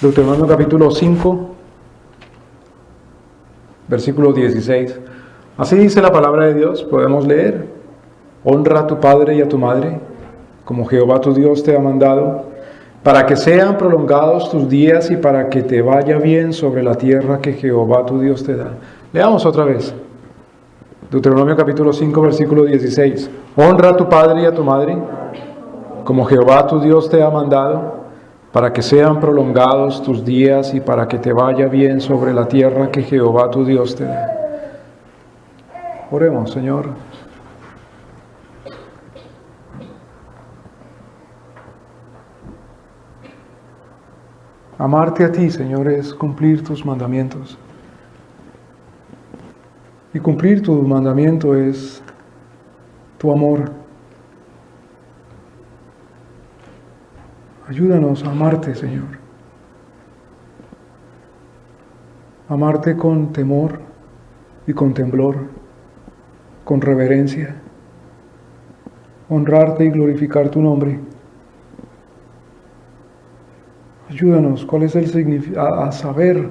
Deuteronomio capítulo 5, versículo 16. Así dice la palabra de Dios, podemos leer: honra a tu padre y a tu madre, como Jehová tu Dios te ha mandado, para que sean prolongados tus días y para que te vaya bien sobre la tierra que Jehová tu Dios te da. Leamos otra vez. Deuteronomio capítulo 5, versículo 16. Honra a tu padre y a tu madre, como Jehová tu Dios te ha mandado, para que sean prolongados tus días y para que te vaya bien sobre la tierra que Jehová tu Dios te da. Oremos, Señor. Amarte a ti, Señor, es cumplir tus mandamientos. Y cumplir tu mandamiento es tu amor. Ayúdanos a amarte, Señor. Amarte con temor y con temblor, con reverencia. Honrarte y glorificar tu nombre. Ayúdanos a saber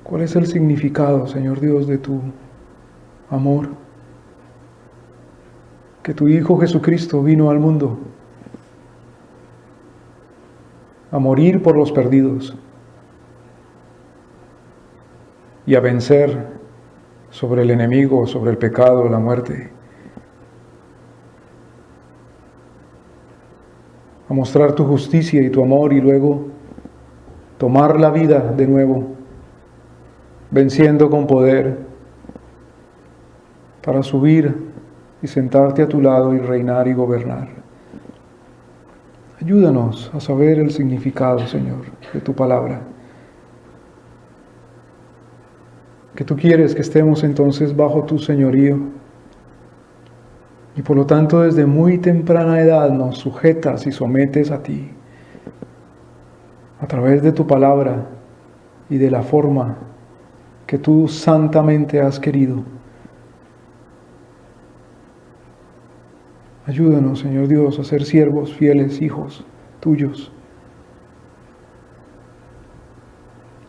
cuál es el significado, Señor Dios, de tu amor. Que tu Hijo Jesucristo vino al mundo a morir por los perdidos y a vencer sobre el enemigo, sobre el pecado, la muerte, a mostrar tu justicia y tu amor y luego tomar la vida de nuevo, venciendo con poder, para subir y sentarte a tu lado y reinar y gobernar. Ayúdanos a saber el significado, Señor, de tu palabra. Que tú quieres que estemos entonces bajo tu señorío. Y por lo tanto, desde muy temprana edad nos sujetas y sometes a ti. A través de tu palabra y de la forma que tú santamente has querido. Ayúdanos, Señor Dios, a ser siervos fieles, hijos tuyos.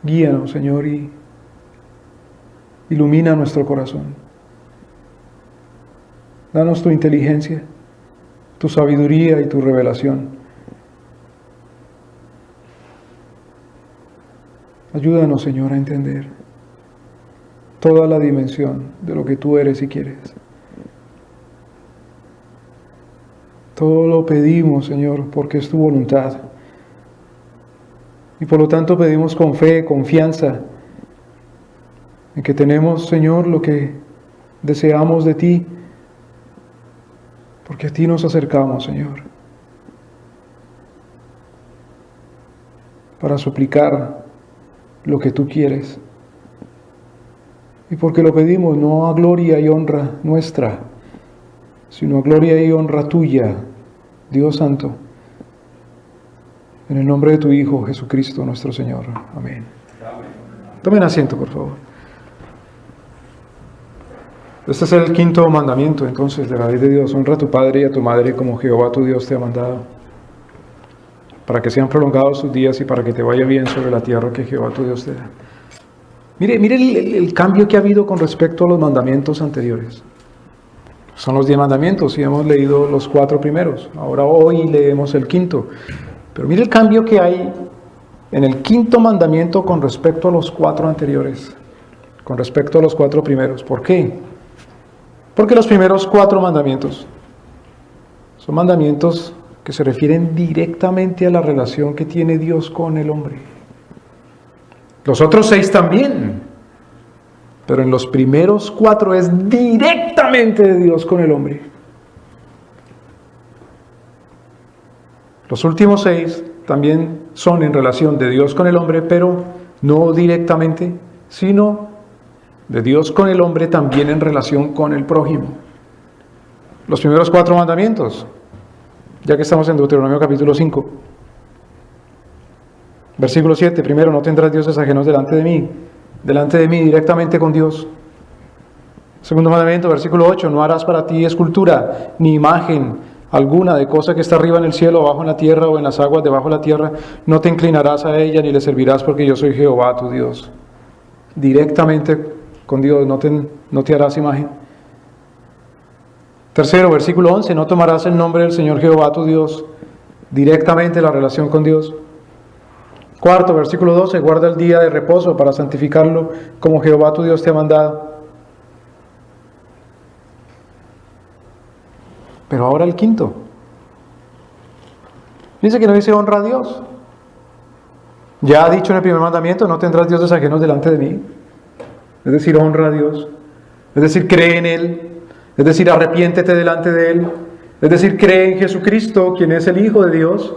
Guíanos, Señor, y ilumina nuestro corazón. Danos tu inteligencia, tu sabiduría y tu revelación. Ayúdanos, Señor, a entender toda la dimensión de lo que tú eres y quieres. Todo lo pedimos, Señor, porque es tu voluntad. Y por lo tanto pedimos con fe, confianza, en que tenemos, Señor, lo que deseamos de ti, porque a ti nos acercamos, Señor, para suplicar lo que tú quieres. Y porque lo pedimos no a gloria y honra nuestra, sino a gloria y honra tuya, Dios Santo, en el nombre de tu Hijo Jesucristo nuestro Señor. Amén. Tomen asiento, por favor. Este es el quinto mandamiento, entonces, de la ley de Dios. Honra a tu padre y a tu madre como Jehová tu Dios te ha mandado, para que sean prolongados tus días y para que te vaya bien sobre la tierra que Jehová tu Dios te da. Mire el cambio que ha habido con respecto a los mandamientos anteriores. Son los 10 mandamientos y hemos leído los 4 primeros. Ahora hoy leemos el quinto. Pero mire el cambio que hay en el quinto mandamiento con respecto a los 4 anteriores. Con respecto a los 4 primeros. ¿Por qué? Porque los primeros 4 mandamientos son mandamientos que se refieren directamente a la relación que tiene Dios con el hombre. Los otros 6 también. Pero en los primeros 4 es directamente de Dios con el hombre. Los últimos 6 también son en relación de Dios con el hombre, pero no directamente, sino de Dios con el hombre también en relación con el prójimo. Los primeros 4 mandamientos, ya que estamos en Deuteronomio capítulo 5. Versículo 7, primero, no tendrás dioses ajenos delante de mí directamente con Dios. Segundo mandamiento, versículo 8, no harás para ti escultura ni imagen alguna de cosa que está arriba en el cielo, abajo en la tierra o en las aguas debajo de la tierra, no te inclinarás a ella ni le servirás, porque yo soy Jehová tu Dios. Directamente con Dios, no te harás imagen. Tercero, versículo 11, no tomarás el nombre del Señor Jehová tu Dios. Directamente la relación con Dios. Cuarto, versículo 12, guarda el día de reposo para santificarlo como Jehová tu Dios te ha mandado. Pero ahora el quinto. Dice que no dice honra a Dios. Ya ha dicho en el primer mandamiento, no tendrás dioses ajenos delante de mí. Es decir, honra a Dios. Es decir, cree en Él. Es decir, arrepiéntete delante de Él. Es decir, cree en Jesucristo, quien es el Hijo de Dios.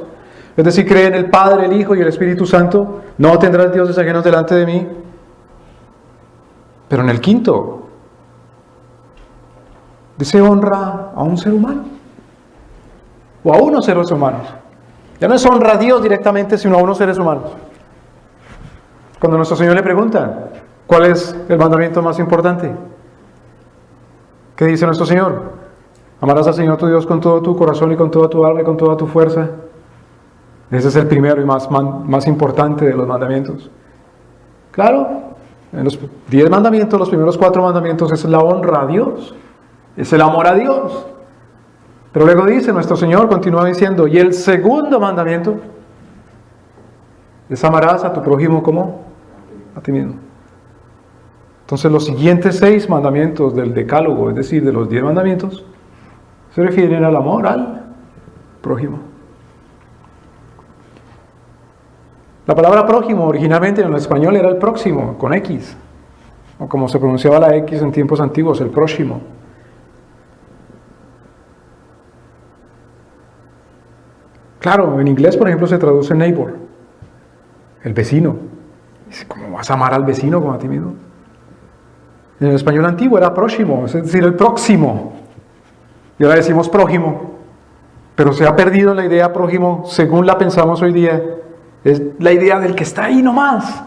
Es decir, cree en el Padre, el Hijo y el Espíritu Santo. No tendrás dioses ajenos delante de mí. Pero en el quinto, dice honra a un ser humano. O a unos seres humanos. Ya no es honra a Dios directamente, sino a unos seres humanos. Cuando nuestro Señor le pregunta, ¿cuál es el mandamiento más importante? ¿Qué dice nuestro Señor? Amarás al Señor tu Dios con todo tu corazón y con toda tu alma y con toda tu fuerza. Ese es el primero y más importante de los mandamientos. Claro, en los 10 mandamientos, los primeros 4 mandamientos es la honra a Dios. Es el amor a Dios. Pero luego dice, nuestro Señor continúa diciendo, y el segundo mandamiento es amarás a tu prójimo como a ti mismo. Entonces los siguientes 6 mandamientos del decálogo, es decir, de los 10 mandamientos, se refieren al amor al prójimo. La palabra prójimo originalmente en el español era el próximo, con X, o como se pronunciaba la X en tiempos antiguos, el próximo. Claro, en inglés, por ejemplo, se traduce neighbor, el vecino. Dice, ¿cómo vas a amar al vecino como a ti mismo? En el español antiguo era próximo, es decir, el próximo. Y ahora decimos prójimo. Pero se ha perdido la idea prójimo, según la pensamos hoy día. Es la idea del que está ahí nomás.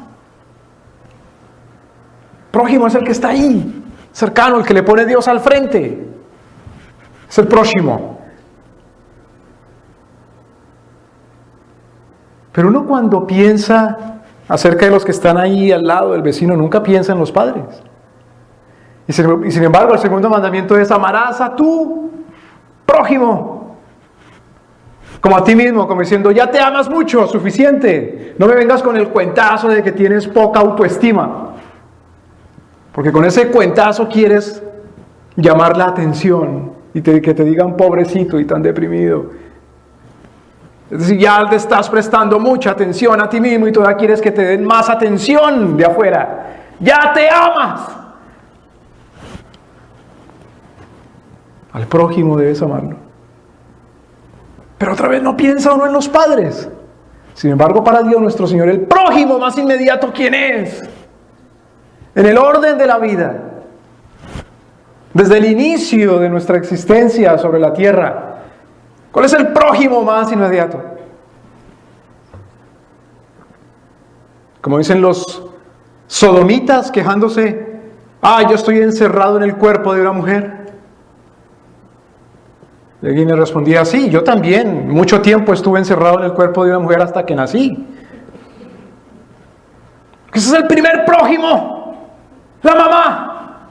Prójimo es el que está ahí, cercano, el que le pone Dios al frente. Es el próximo. Pero uno cuando piensa acerca de los que están ahí al lado del vecino, nunca piensa en los padres. Y sin embargo, el segundo mandamiento es amarás a tu prójimo como a ti mismo, como diciendo, ya te amas mucho, suficiente. No me vengas con el cuentazo de que tienes poca autoestima. Porque con ese cuentazo quieres llamar la atención y que te digan pobrecito y tan deprimido. Es decir, ya te estás prestando mucha atención a ti mismo y todavía quieres que te den más atención de afuera. ¡Ya te amas! Al prójimo debes amarlo. Pero otra vez no piensa uno en los padres. Sin embargo, para Dios nuestro Señor, el prójimo más inmediato, ¿quién es? En el orden de la vida, desde el inicio de nuestra existencia sobre la tierra, ¿cuál es el prójimo más inmediato? Como dicen los sodomitas quejándose, yo estoy encerrado en el cuerpo de una mujer. Y alguien le respondía, sí, yo también, mucho tiempo estuve encerrado en el cuerpo de una mujer hasta que nací. Ese es el primer prójimo, la mamá.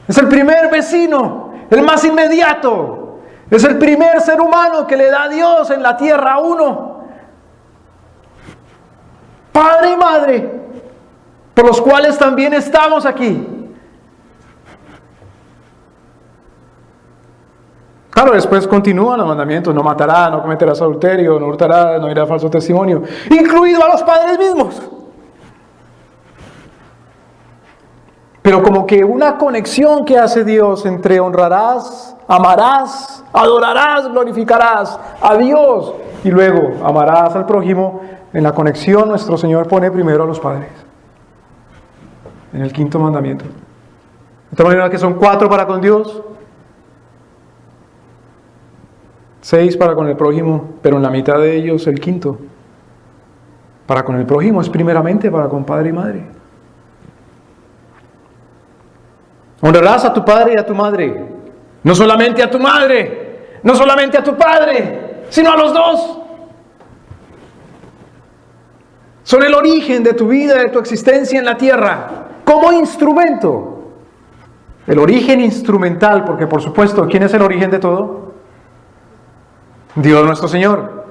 Es el primer vecino, el más inmediato. Es el primer ser humano que le da a Dios en la tierra a uno. Padre y madre, por los cuales también estamos aquí. Claro, después continúan los mandamientos, no matarás, no cometerás adulterio, no hurtarás, no dirás falso testimonio, incluido a los padres mismos. Pero como que una conexión que hace Dios entre honrarás, amarás, adorarás, glorificarás a Dios y luego amarás al prójimo, en la conexión nuestro Señor pone primero a los padres. En el quinto mandamiento. De tal manera que son 4 para con Dios, 6 para con el prójimo, pero en la mitad de ellos el quinto. Para con el prójimo es primeramente para con padre y madre. Honrarás a tu padre y a tu madre. No solamente a tu madre, no solamente a tu padre, sino a los dos. Son el origen de tu vida, de tu existencia en la tierra, como instrumento. El origen instrumental, porque por supuesto, ¿quién es el origen de todo? Dios nuestro Señor.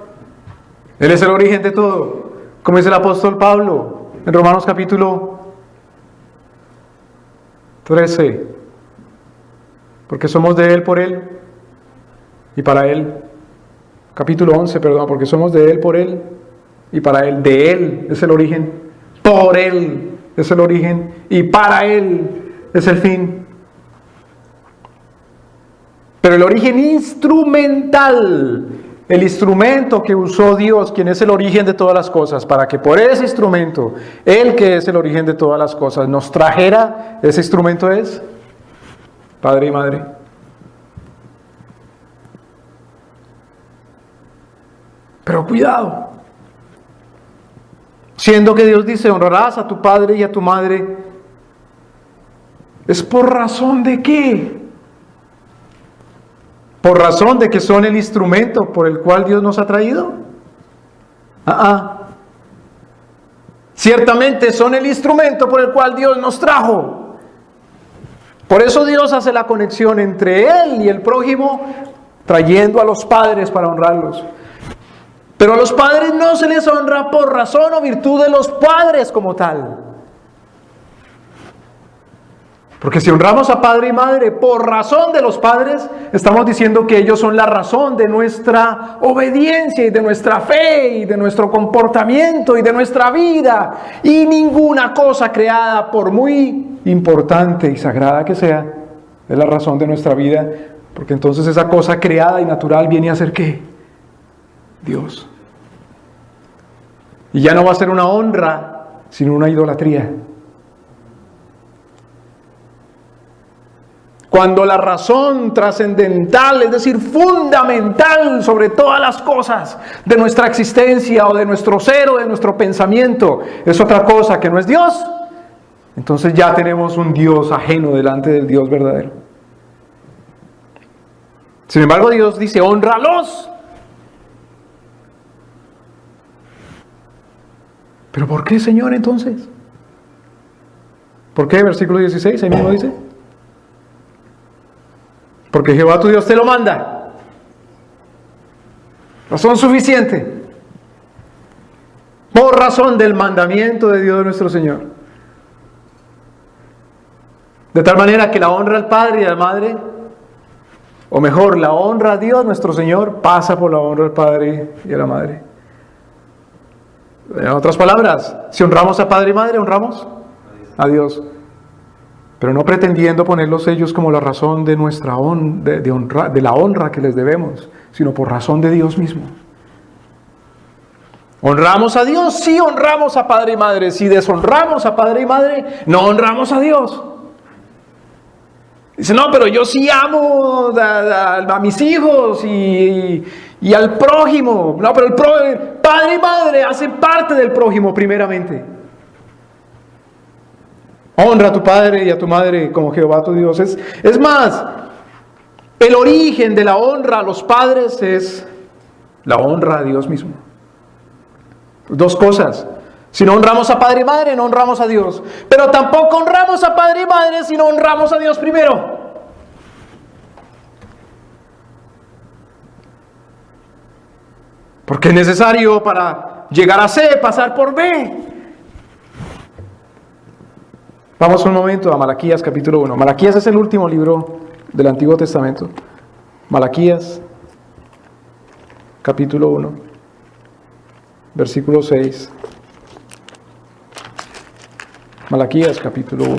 Él es el origen de todo. Como dice el apóstol Pablo en Romanos capítulo 13. Porque somos de Él, por Él y para Él. Capítulo 11, perdón, porque somos de Él, por Él y para Él. De Él es el origen, por Él es el origen y para Él es el fin. Pero el origen instrumental, el instrumento que usó Dios, quien es el origen de todas las cosas, para que por ese instrumento, Él que es el origen de todas las cosas, nos trajera, ese instrumento es padre y madre. Pero cuidado, siendo que Dios dice, honrarás a tu padre y a tu madre, ¿es por razón de qué? ¿Por razón de que son el instrumento por el cual Dios nos ha traído? Ciertamente son el instrumento por el cual Dios nos trajo. Por eso Dios hace la conexión entre Él y el prójimo, trayendo a los padres para honrarlos. Pero a los padres no se les honra por razón o virtud de los padres como tal. Porque si honramos a padre y madre por razón de los padres, estamos diciendo que ellos son la razón de nuestra obediencia y de nuestra fe y de nuestro comportamiento y de nuestra vida. Y ninguna cosa creada, por muy importante y sagrada que sea, es la razón de nuestra vida. Porque entonces esa cosa creada y natural viene a ser ¿qué? Dios. Y ya no va a ser una honra, sino una idolatría. Cuando la razón trascendental, es decir, fundamental sobre todas las cosas de nuestra existencia o de nuestro ser o de nuestro pensamiento, es otra cosa que no es Dios, entonces ya tenemos un Dios ajeno delante del Dios verdadero. Sin embargo, Dios dice, hónralos. ¿Pero por qué, Señor, entonces? ¿Por qué? Versículo 16, ahí mismo dice. Porque Jehová tu Dios te lo manda. Razón suficiente. Por razón del mandamiento de Dios nuestro Señor. De tal manera que la honra al Padre y a la Madre, o mejor, la honra a Dios nuestro Señor, pasa por la honra al Padre y a la Madre. En otras palabras, si honramos a Padre y Madre, honramos a Dios. Pero no pretendiendo ponerlos ellos como la razón de nuestra de la honra que les debemos, sino por razón de Dios mismo. ¿Honramos a Dios? Sí, honramos a Padre y Madre. Si deshonramos a Padre y Madre, no honramos a Dios. Dice, no, pero yo sí amo a mis hijos y al prójimo. No, pero Padre y Madre hacen parte del prójimo primeramente. Honra a tu padre y a tu madre como Jehová tu Dios. Es más, el origen de la honra a los padres es la honra a Dios mismo. Dos cosas. Si no honramos a padre y madre, no honramos a Dios. Pero tampoco honramos a padre y madre si no honramos a Dios primero. Porque es necesario para llegar a C, pasar por B. Vamos un momento a Malaquías capítulo 1. Malaquías es el último libro del Antiguo Testamento. Malaquías capítulo 1, versículo 6. Malaquías capítulo 1.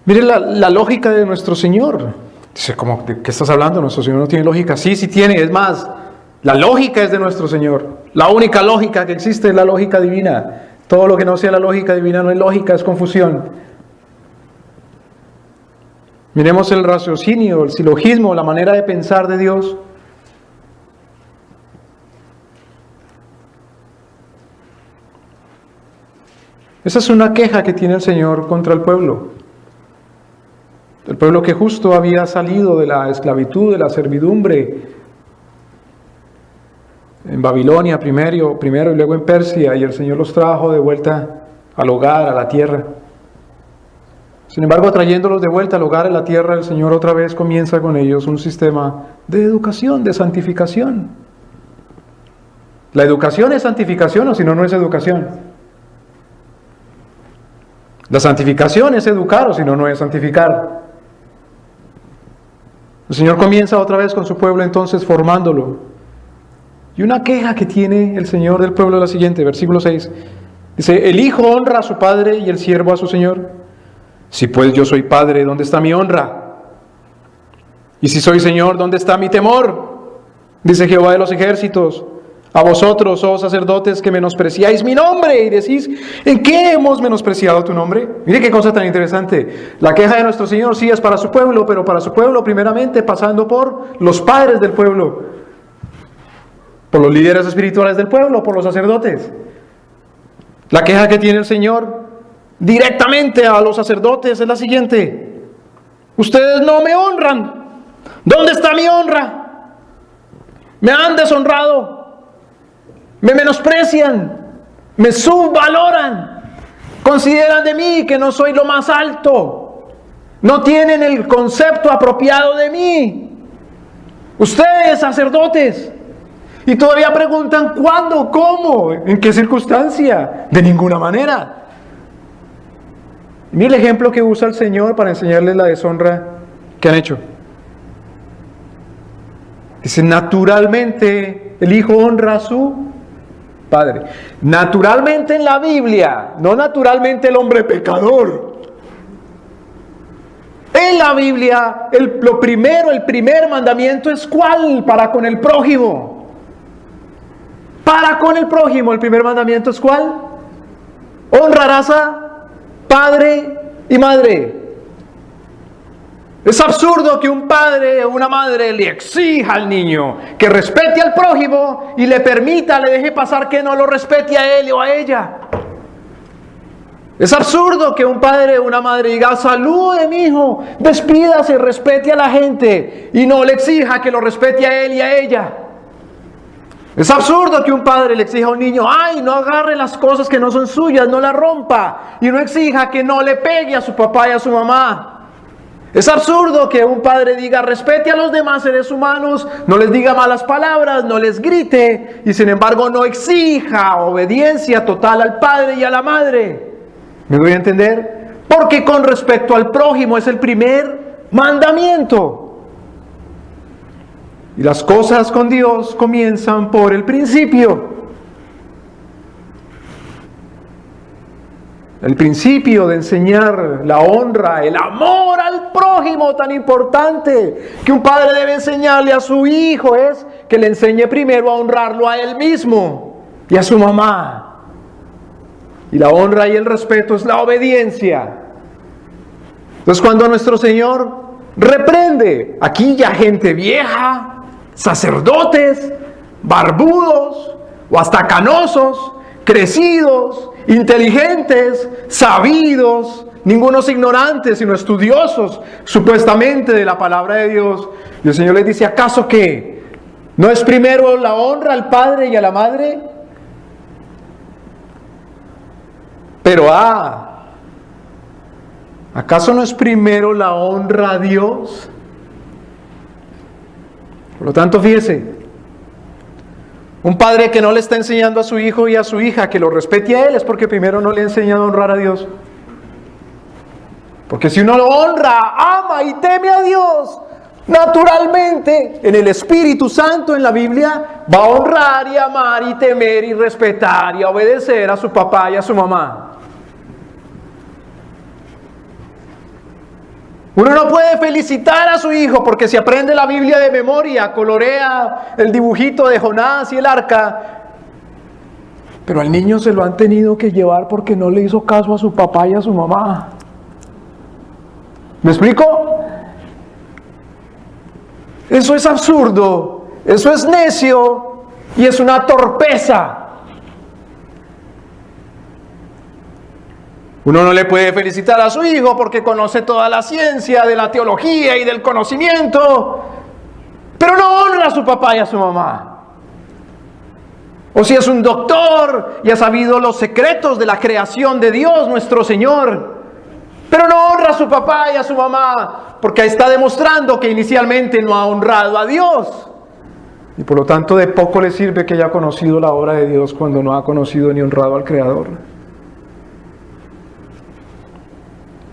Miren la lógica de nuestro Señor. Dice, ¿cómo? ¿De qué estás hablando? Nuestro Señor no tiene lógica. Sí, sí tiene. Es más, la lógica es de nuestro Señor. La única lógica que existe es la lógica divina. Todo lo que no sea la lógica divina no es lógica, es confusión. Miremos el raciocinio, el silogismo, la manera de pensar de Dios. Esa es una queja que tiene el Señor contra el pueblo. El pueblo que justo había salido de la esclavitud, de la servidumbre, en Babilonia primero y luego en Persia, y el Señor los trajo de vuelta al hogar, a la tierra. Sin embargo, trayéndolos de vuelta al hogar, a la tierra, el Señor otra vez comienza con ellos un sistema de educación, de santificación. La educación es santificación, o si no, no es educación. La santificación es educar, o si no, no es santificar. El Señor comienza otra vez con su pueblo entonces formándolo. Y una queja que tiene el Señor del pueblo es la siguiente, versículo 6. Dice, el hijo honra a su padre y el siervo a su señor. Si pues yo soy padre, ¿dónde está mi honra? Y si soy señor, ¿dónde está mi temor? Dice Jehová de los ejércitos. A vosotros, oh sacerdotes, que menospreciáis mi nombre y decís, ¿en qué hemos menospreciado tu nombre? Mire qué cosa tan interesante. La queja de nuestro Señor sí es para su pueblo, pero para su pueblo primeramente pasando por los padres del pueblo, por los líderes espirituales del pueblo, por los sacerdotes. La queja que tiene el Señor directamente a los sacerdotes es la siguiente: ustedes no me honran. ¿Dónde está mi honra? Me han deshonrado. Me menosprecian, me subvaloran, consideran de mí que no soy lo más alto, no tienen el concepto apropiado de mí. Ustedes, sacerdotes, y todavía preguntan ¿cuándo? ¿Cómo? ¿En qué circunstancia? De ninguna manera. Mira el ejemplo que usa el Señor para enseñarles la deshonra que han hecho. Dice, naturalmente el hijo honra a su padre. Naturalmente en la Biblia, no naturalmente el hombre pecador. En la Biblia, el primer mandamiento es ¿cuál? Para con el prójimo. Para con el prójimo, el primer mandamiento es ¿cuál? Honrarás a padre y madre. Es absurdo que un padre o una madre le exija al niño que respete al prójimo y le deje pasar que no lo respete a él o a ella. Es absurdo que un padre o una madre diga, salude mi hijo, despídase, respete a la gente y no le exija que lo respete a él y a ella. Es absurdo que un padre le exija a un niño, ay, no agarre las cosas que no son suyas, no las rompa, y no exija que no le pegue a su papá y a su mamá. Es absurdo que un padre diga, respete a los demás seres humanos, no les diga malas palabras, no les grite, y sin embargo no exija obediencia total al padre y a la madre. ¿Me doy a entender? Porque con respecto al prójimo es el primer mandamiento. Y las cosas con Dios comienzan por el principio. El principio de enseñar la honra, el amor al prójimo tan importante que un padre debe enseñarle a su hijo es que le enseñe primero a honrarlo a él mismo y a su mamá. Y la honra y el respeto es la obediencia. Entonces cuando nuestro Señor reprende aquí ya gente vieja, sacerdotes, barbudos o hasta canosos, crecidos, inteligentes, sabidos, ningunos ignorantes, sino estudiosos, supuestamente de la palabra de Dios. Y el Señor les dice, ¿acaso qué? ¿No es primero la honra al padre y a la madre? Pero ¿acaso no es primero la honra a Dios? Por lo tanto, fíjese, un padre que no le está enseñando a su hijo y a su hija que lo respete a él es porque primero no le ha enseñado a honrar a Dios. Porque si uno lo honra, ama y teme a Dios, naturalmente en el Espíritu Santo en la Biblia va a honrar y amar y temer y respetar y a obedecer a su papá y a su mamá. Uno no puede felicitar a su hijo porque si aprende la Biblia de memoria, colorea el dibujito de Jonás y el arca, pero al niño se lo han tenido que llevar porque no le hizo caso a su papá y a su mamá. ¿Me explico? Eso es absurdo, eso es necio y es una torpeza. Uno no le puede felicitar a su hijo porque conoce toda la ciencia de la teología y del conocimiento, pero no honra a su papá y a su mamá. O si es un doctor y ha sabido los secretos de la creación de Dios, nuestro Señor, pero no honra a su papá y a su mamá porque está demostrando que inicialmente no ha honrado a Dios. Y por lo tanto de poco le sirve que haya conocido la obra de Dios cuando no ha conocido ni honrado al Creador.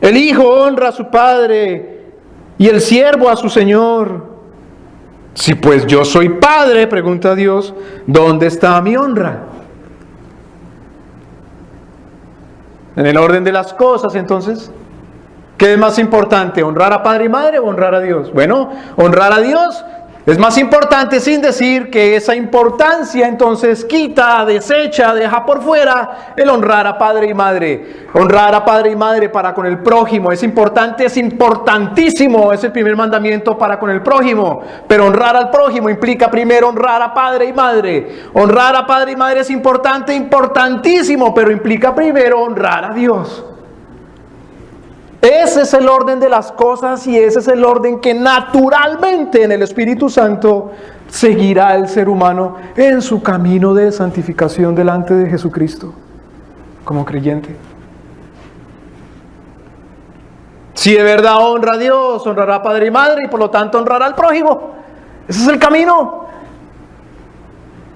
El hijo honra a su padre y el siervo a su señor. Si pues yo soy padre, pregunta Dios, ¿dónde está mi honra? En el orden de las cosas, entonces, ¿qué es más importante? ¿Honrar a padre y madre o honrar a Dios? Bueno, honrar a Dios es más importante, sin decir que esa importancia entonces quita, desecha, deja por fuera el honrar a padre y madre. Honrar a padre y madre para con el prójimo es importante, es importantísimo, es el primer mandamiento para con el prójimo. Pero honrar al prójimo implica primero honrar a padre y madre. Honrar a padre y madre es importante, importantísimo, pero implica primero honrar a Dios. Ese es el orden de las cosas y ese es el orden que naturalmente en el Espíritu Santo seguirá el ser humano en su camino de santificación delante de Jesucristo como creyente. Si de verdad honra a Dios, honrará a padre y madre y por lo tanto honrará al prójimo. Ese es el camino.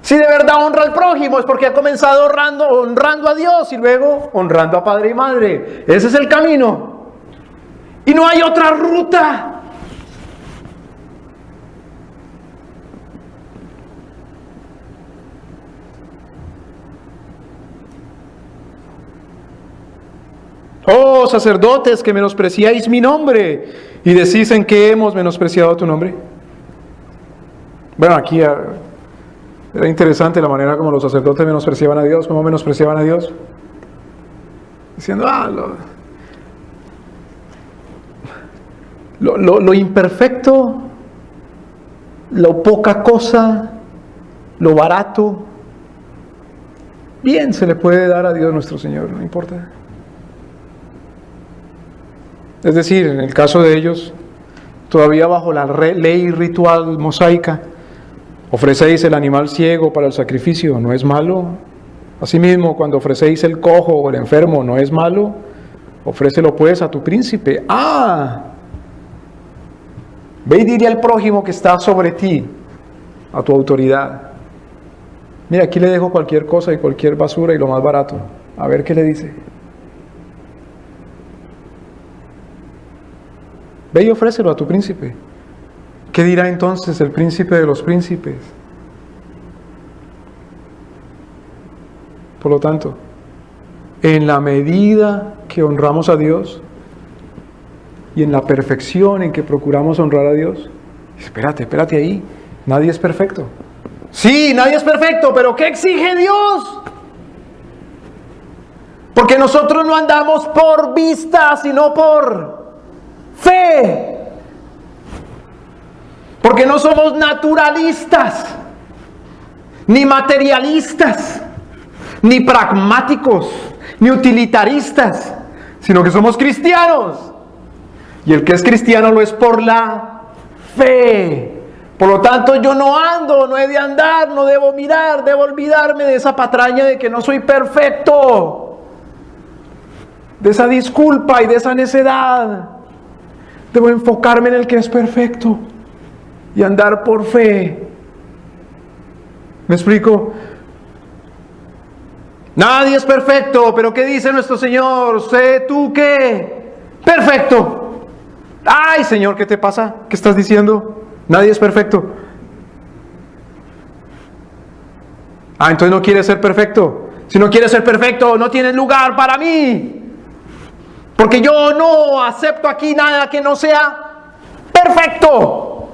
Si de verdad honra al prójimo es porque ha comenzado honrando a Dios y luego honrando a padre y madre. Ese es el camino. Y no hay otra ruta. Oh, sacerdotes, que menospreciáis mi nombre y decís en qué hemos menospreciado tu nombre. Bueno, aquí era interesante la manera como los sacerdotes menospreciaban a Dios. ¿Cómo menospreciaban a Dios? Diciendo, lo imperfecto, lo poca cosa, lo barato, bien se le puede dar a Dios nuestro Señor, no importa. Es decir, en el caso de ellos, todavía bajo la ley ritual mosaica, ofrecéis el animal ciego para el sacrificio, ¿no es malo? Asimismo, cuando ofrecéis el cojo o el enfermo, ¿no es malo? Ofrécelo pues a tu príncipe. Ve y dile al prójimo que está sobre ti, a tu autoridad. Mira, aquí le dejo cualquier cosa y cualquier basura y lo más barato. A ver qué le dice. Ve y ofrécelo a tu príncipe. ¿Qué dirá entonces el príncipe de los príncipes? Por lo tanto, en la medida que honramos a Dios, y en la perfección en que procuramos honrar a Dios. Espérate ahí. Nadie es perfecto. Sí, nadie es perfecto, pero ¿qué exige Dios? Porque nosotros no andamos por vista, sino por fe. Porque no somos naturalistas, ni materialistas, ni pragmáticos, ni utilitaristas, sino que somos cristianos. Y el que es cristiano lo es por la fe. Por lo tanto, yo no ando, no he de andar, no debo mirar, debo olvidarme de esa patraña de que no soy perfecto, de esa disculpa y de esa necedad. Debo enfocarme en el que es perfecto y andar por fe. ¿Me explico? Nadie es perfecto, pero ¿qué dice nuestro Señor? ¿Sé tú qué? Perfecto. Ay, Señor, ¿qué te pasa? ¿Qué estás diciendo? Nadie es perfecto. Entonces no quieres ser perfecto. Si no quieres ser perfecto, no tienes lugar para mí. Porque yo no acepto aquí nada que no sea perfecto.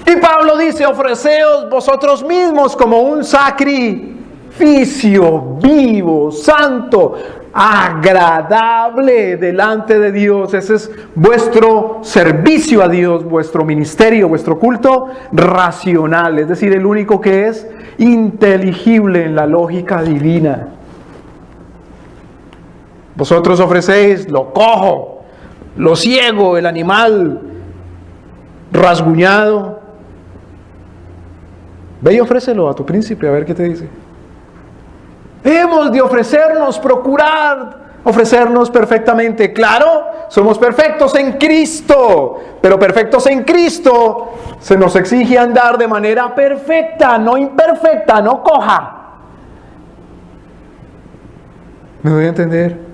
Y Pablo dice, ofreceos vosotros mismos como un sacrificio vivo, santo, agradable delante de Dios. Ese es vuestro servicio a Dios, vuestro ministerio, vuestro culto racional, es decir, el único que es inteligible en la lógica divina. Vosotros ofrecéis lo cojo, lo ciego, el animal rasguñado. Ve y ofrécelo a tu príncipe, a ver qué te dice. Hemos de ofrecernos, procurar ofrecernos perfectamente. Claro, somos perfectos en Cristo, pero perfectos en Cristo se nos exige andar de manera perfecta, no imperfecta, no coja. ¿Me doy a entender?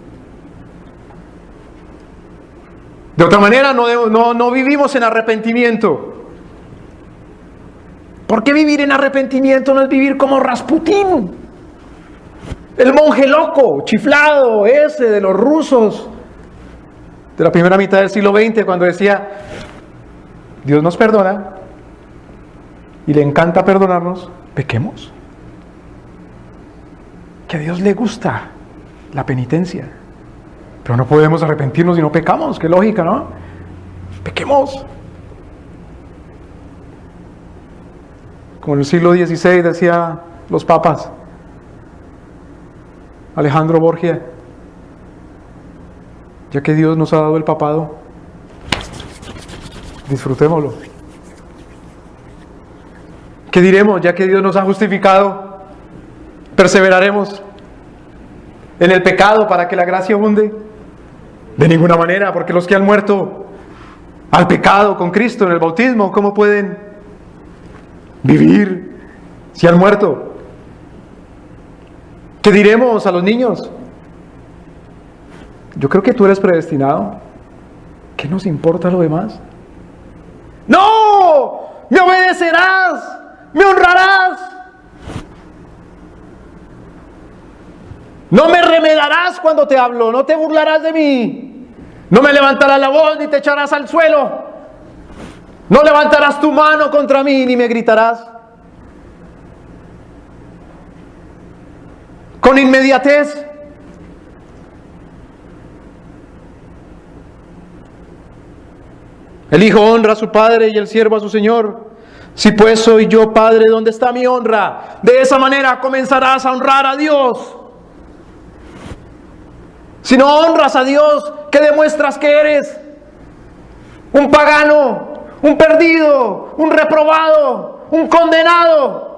De otra manera no vivimos en arrepentimiento. ¿Por qué vivir en arrepentimiento no es vivir como Rasputín? El monje loco, chiflado, ese de los rusos, de la primera mitad del siglo XX, cuando decía, Dios nos perdona y le encanta perdonarnos, pequemos. Que a Dios le gusta la penitencia, pero no podemos arrepentirnos si no pecamos, qué lógica, ¿no? Pequemos. Como en el siglo XVI decía los papas, Alejandro Borgia, ya que Dios nos ha dado el papado, disfrutémoslo. ¿Qué diremos? Ya que Dios nos ha justificado, perseveraremos en el pecado para que la gracia abunde. De ninguna manera, porque los que han muerto al pecado con Cristo en el bautismo, ¿cómo pueden vivir si han muerto? ¿Qué diremos a los niños? Yo creo que tú eres predestinado. ¿Qué nos importa lo demás? ¡No! ¡Me obedecerás! ¡Me honrarás! No me remedarás cuando te hablo, no te burlarás de mí. No me levantarás la voz ni te echarás al suelo. No levantarás tu mano contra mí ni me gritarás. Con inmediatez. El hijo honra a su padre y el siervo a su señor. Si pues soy yo padre, ¿dónde está mi honra? De esa manera comenzarás a honrar a Dios. Si no honras a Dios, ¿qué demuestras que eres? Un pagano, un perdido, un reprobado, un condenado.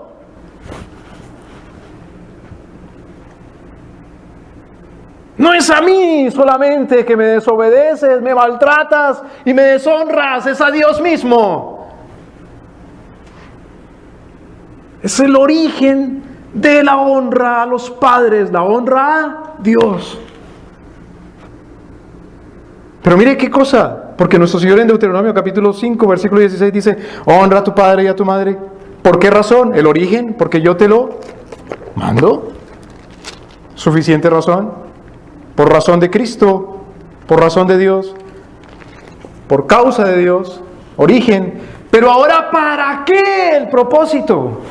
No es a mí solamente que me desobedeces, me maltratas y me deshonras, es a Dios mismo. Es el origen de la honra a los padres, la honra a Dios. Pero mire qué cosa, porque nuestro Señor en Deuteronomio capítulo 5, versículo 16 dice, honra a tu padre y a tu madre. ¿Por qué razón? El origen, porque yo te lo mando. Suficiente razón. Por razón de Cristo, por razón de Dios, por causa de Dios, origen. Pero ahora, ¿para qué el propósito?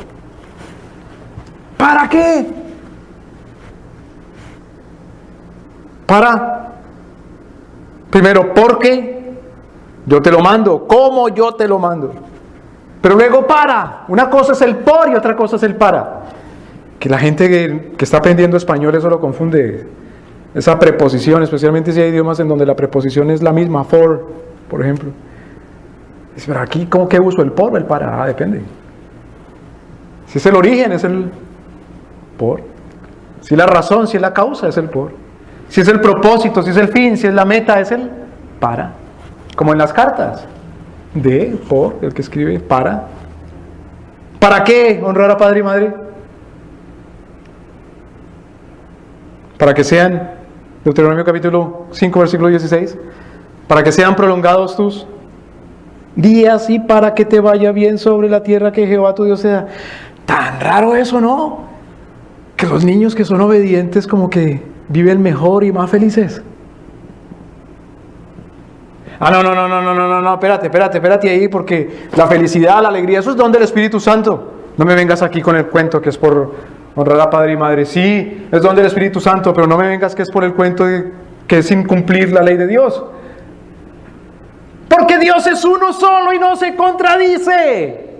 ¿Para qué? Primero, porque yo te lo mando, ¿cómo yo te lo mando? Pero luego para. Una cosa es el por y otra cosa es el para. Que la gente que está aprendiendo español eso lo confunde. Esa preposición, especialmente si hay idiomas en donde la preposición es la misma, for, por ejemplo. Dice, pero aquí, ¿cómo que uso el por o el para? Ah, depende. Si es el origen, es el por. Si es la razón, si es la causa, es el por. Si es el propósito, si es el fin, si es la meta, es el para. Como en las cartas. De, por, el que escribe, para. ¿Para qué honrar a padre y madre? Para que sean, Deuteronomio capítulo 5, versículo 16, para que sean prolongados tus días y para que te vaya bien sobre la tierra que Jehová tu Dios te da. Tan raro eso, ¿no? Que los niños que son obedientes como que viven mejor y más felices. No, espérate ahí, porque la felicidad, la alegría, eso es don del Espíritu Santo. No me vengas aquí con el cuento que es por honrar a padre y madre. Sí, es don del Espíritu Santo, pero no me vengas que es por el cuento de que es incumplir la ley de Dios. Porque Dios es uno solo y no se contradice.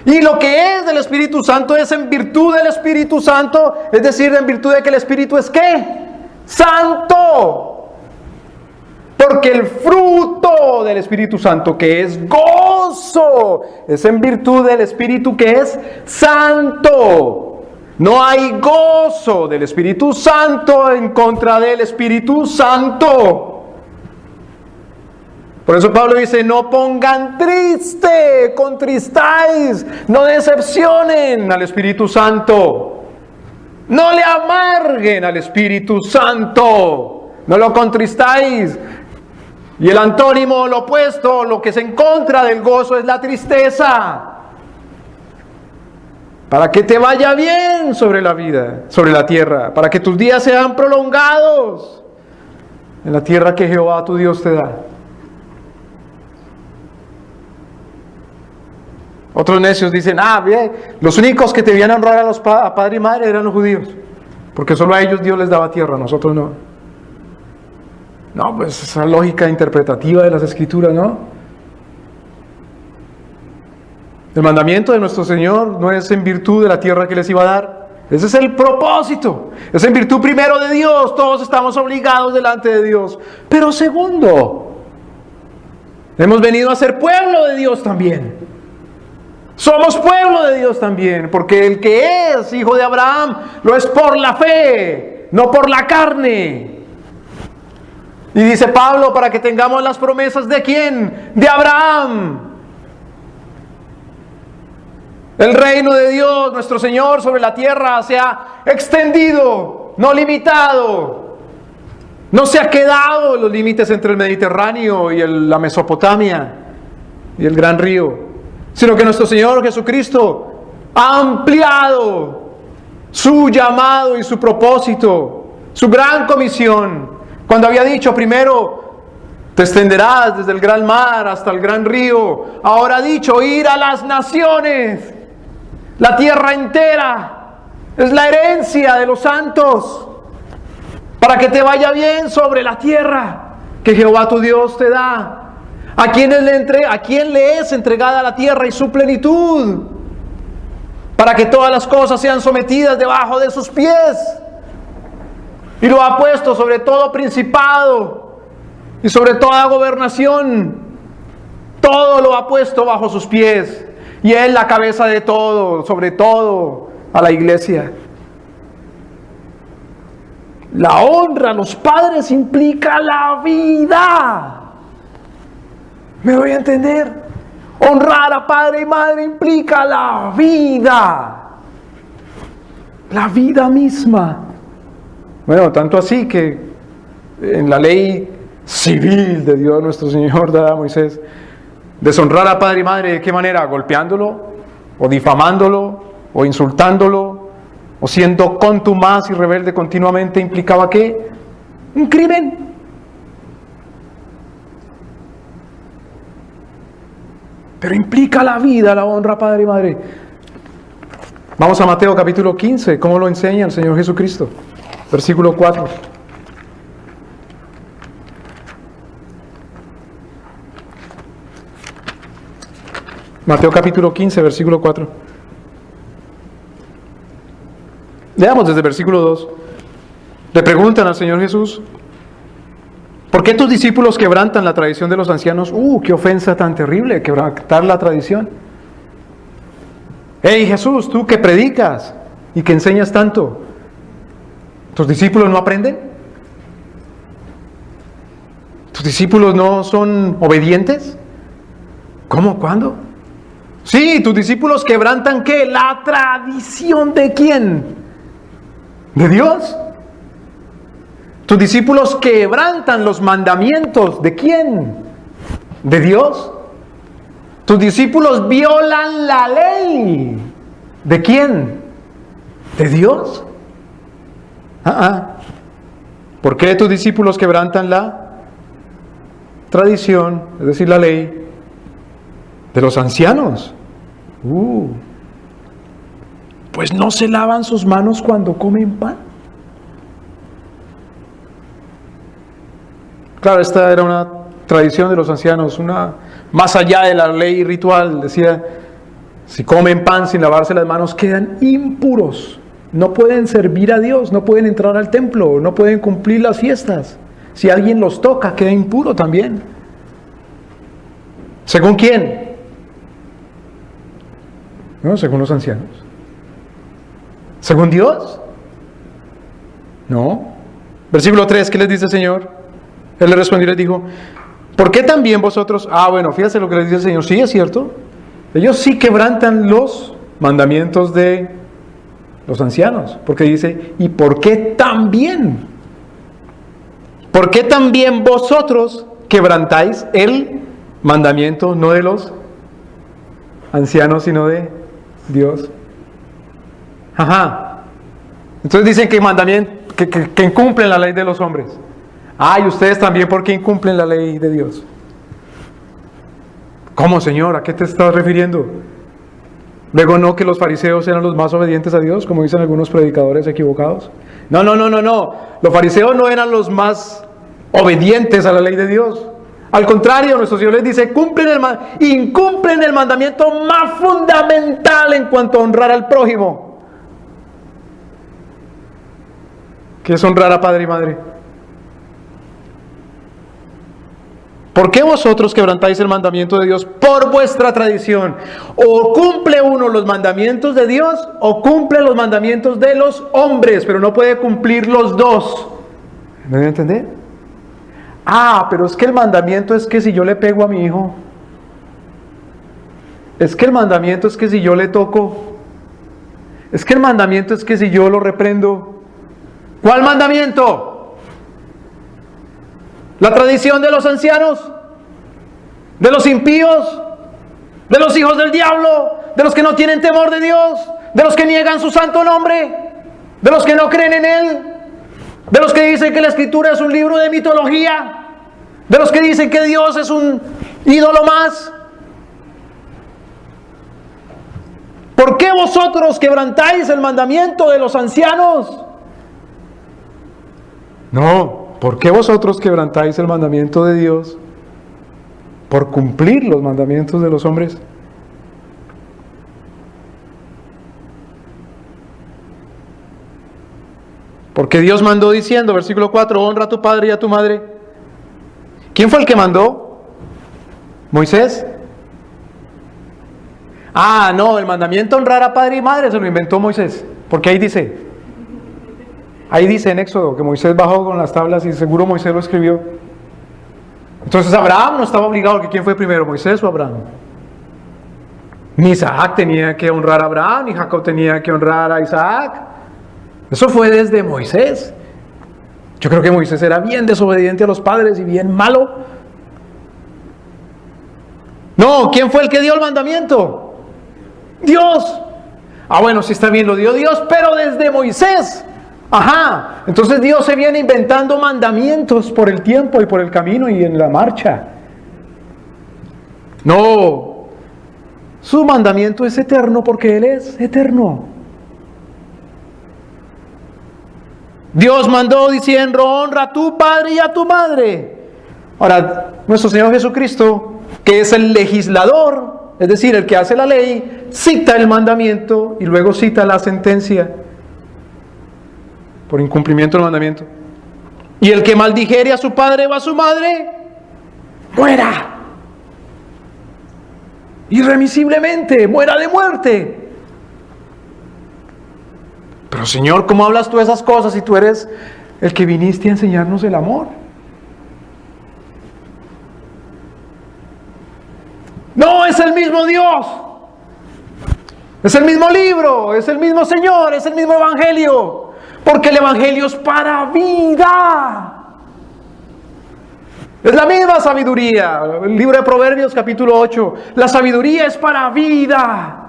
Y lo que es del Espíritu Santo es en virtud del Espíritu Santo, es decir, en virtud de que el Espíritu es ¿qué? santo. Porque el fruto del Espíritu Santo, que es gozo, es en virtud del Espíritu que es santo. No hay gozo del Espíritu Santo en contra del Espíritu Santo. Por eso Pablo dice, no pongan triste, contristáis, no decepcionen al Espíritu Santo. No le amarguen al Espíritu Santo, no lo contristáis. Y el antónimo, lo opuesto, lo que es en contra del gozo es la tristeza. Para que te vaya bien sobre la vida, sobre la tierra, para que tus días sean prolongados en la tierra que Jehová tu Dios te da. Otros necios dicen, bien, los únicos que debían honrar a padre y madre eran los judíos, porque solo a ellos Dios les daba tierra, a nosotros no. No, pues esa lógica interpretativa de las Escrituras, ¿no? El mandamiento de nuestro Señor no es en virtud de la tierra que les iba a dar. Ese es el propósito. Es en virtud primero de Dios. Todos estamos obligados delante de Dios. Pero segundo, hemos venido a ser pueblo de Dios también. Somos pueblo de Dios también. Porque el que es hijo de Abraham lo es por la fe, no por la carne. Y dice Pablo, para que tengamos las promesas ¿de quién? De Abraham. El reino de Dios, nuestro Señor, sobre la tierra se ha extendido, no limitado. No se ha quedado en los límites entre el Mediterráneo y la Mesopotamia y el gran río, sino que nuestro Señor Jesucristo ha ampliado su llamado y su propósito, su gran comisión. Cuando había dicho primero, te extenderás desde el gran mar hasta el gran río, ahora ha dicho, ir a las naciones. La tierra entera es la herencia de los santos, para que te vaya bien sobre la tierra que Jehová tu Dios te da. ¿A quién le es entregada la tierra y su plenitud? Para que todas las cosas sean sometidas debajo de sus pies. Y lo ha puesto sobre todo principado y sobre toda gobernación. Todo lo ha puesto bajo sus pies. Y Él la cabeza de todo, sobre todo a la iglesia. La honra a los padres implica la vida. ¿Me doy a entender? Honrar a padre y madre implica la vida. La vida misma. Bueno, tanto así que en la ley civil de Dios nuestro Señor da a Moisés, deshonrar a padre y madre, ¿de qué manera? Golpeándolo, o difamándolo, o insultándolo, o siendo contumaz y rebelde continuamente, implicaba ¿qué? Un crimen. Pero implica la vida, la honra a padre y madre. Vamos a Mateo capítulo 15, ¿cómo lo enseña el Señor Jesucristo? Versículo 4. Mateo capítulo 15, versículo 4. Leamos desde el versículo 2. Le preguntan al Señor Jesús, ¿por qué tus discípulos quebrantan la tradición de los ancianos? ¡Qué ofensa tan terrible, quebrantar la tradición! ¡Hey Jesús, tú que predicas y que enseñas tanto! ¿Tus discípulos no aprenden? ¿Tus discípulos no son obedientes? ¿Cómo? ¿Cuándo? Sí, tus discípulos quebrantan ¿qué? La tradición ¿de quién? ¿De Dios? Tus discípulos quebrantan los mandamientos ¿de quién? ¿De Dios? Tus discípulos violan la ley ¿de quién? ¿De Dios? ¿Por qué tus discípulos quebrantan la tradición, es decir, la ley de los ancianos? Pues no se lavan sus manos cuando comen pan. Claro, esta era una tradición de los ancianos, más allá de la ley ritual. Decía, si comen pan sin lavarse las manos quedan impuros. no pueden servir a Dios, no pueden entrar al templo, no pueden cumplir las fiestas. Si alguien los toca, queda impuro también. ¿Según quién? No, según los ancianos. ¿Según Dios? No. Versículo 3, ¿qué les dice el Señor? Él le respondió y les dijo, ¿por qué también vosotros? Bueno, fíjense lo que les dice el Señor. Sí, es cierto. Ellos sí quebrantan los mandamientos de los ancianos. Porque dice, ¿y por qué también? ¿Por qué también vosotros quebrantáis el mandamiento, no de los ancianos, sino de Dios? Ajá. Entonces dicen que mandamiento, que incumplen la ley de los hombres. Y ustedes también, ¿por qué incumplen la ley de Dios? ¿Cómo, Señor? ¿A qué te estás refiriendo? Luego, ¿no que los fariseos eran los más obedientes a Dios, como dicen algunos predicadores equivocados? No. Los fariseos no eran los más obedientes a la ley de Dios. Al contrario, nuestro Señor les dice, incumplen el mandamiento más fundamental en cuanto a honrar al prójimo, que es honrar a padre y madre. ¿Por qué vosotros quebrantáis el mandamiento de Dios por vuestra tradición? O cumple uno los mandamientos de Dios o cumple los mandamientos de los hombres, pero no puede cumplir los dos. ¿Me voy a entender? Pero es que el mandamiento es que si yo le pego a mi hijo, es que el mandamiento es que si yo le toco, es que el mandamiento es que si yo lo reprendo. ¿Cuál mandamiento? ¿La tradición de los ancianos? ¿De los impíos? ¿De los hijos del diablo? ¿De los que no tienen temor de Dios? ¿De los que niegan su santo nombre? ¿De los que no creen en Él? ¿De los que dicen que la Escritura es un libro de mitología? ¿De los que dicen que Dios es un ídolo más? ¿Por qué vosotros quebrantáis el mandamiento de los ancianos? No. ¿Por qué vosotros quebrantáis el mandamiento de Dios por cumplir los mandamientos de los hombres? Porque Dios mandó diciendo, versículo 4, honra a tu padre y a tu madre. ¿Quién fue el que mandó? ¿Moisés? No, el mandamiento honrar a padre y madre se lo inventó Moisés. Porque ahí dice en Éxodo que Moisés bajó con las tablas y seguro Moisés lo escribió. Entonces Abraham no estaba obligado, que ¿quién fue primero, Moisés o Abraham? Ni Isaac tenía que honrar a Abraham, ni Jacob tenía que honrar a Isaac. Eso fue desde Moisés. Yo creo que Moisés era bien desobediente a los padres y bien malo. No, ¿quién fue el que dio el mandamiento? Dios. Bueno, sí está bien, lo dio Dios, pero desde Moisés. Entonces Dios se viene inventando mandamientos por el tiempo y por el camino y en la marcha. No, su mandamiento es eterno porque Él es eterno. Dios mandó diciendo, honra a tu padre y a tu madre. Ahora, nuestro Señor Jesucristo, que es el legislador, es decir, el que hace la ley, cita el mandamiento y luego cita la sentencia por incumplimiento del mandamiento. Y el que maldijere a su padre o a su madre, muera. Irremisiblemente, muera de muerte. Pero Señor, ¿cómo hablas tú esas cosas si tú eres el que viniste a enseñarnos el amor? No, es el mismo Dios. Es el mismo libro, es el mismo Señor, es el mismo Evangelio. Porque el Evangelio es para vida. Es la misma sabiduría. El libro de Proverbios capítulo 8. La sabiduría es para vida.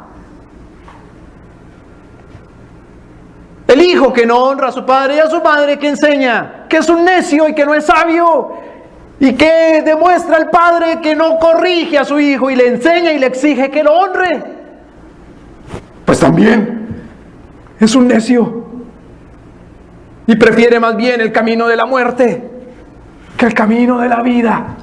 El hijo que no honra a su padre y a su madre, que enseña que es un necio y que no es sabio. Y que demuestra al padre que no corrige a su hijo y le enseña y le exige que lo honre. Pues también es un necio. Y prefiere más bien el camino de la muerte que el camino de la vida.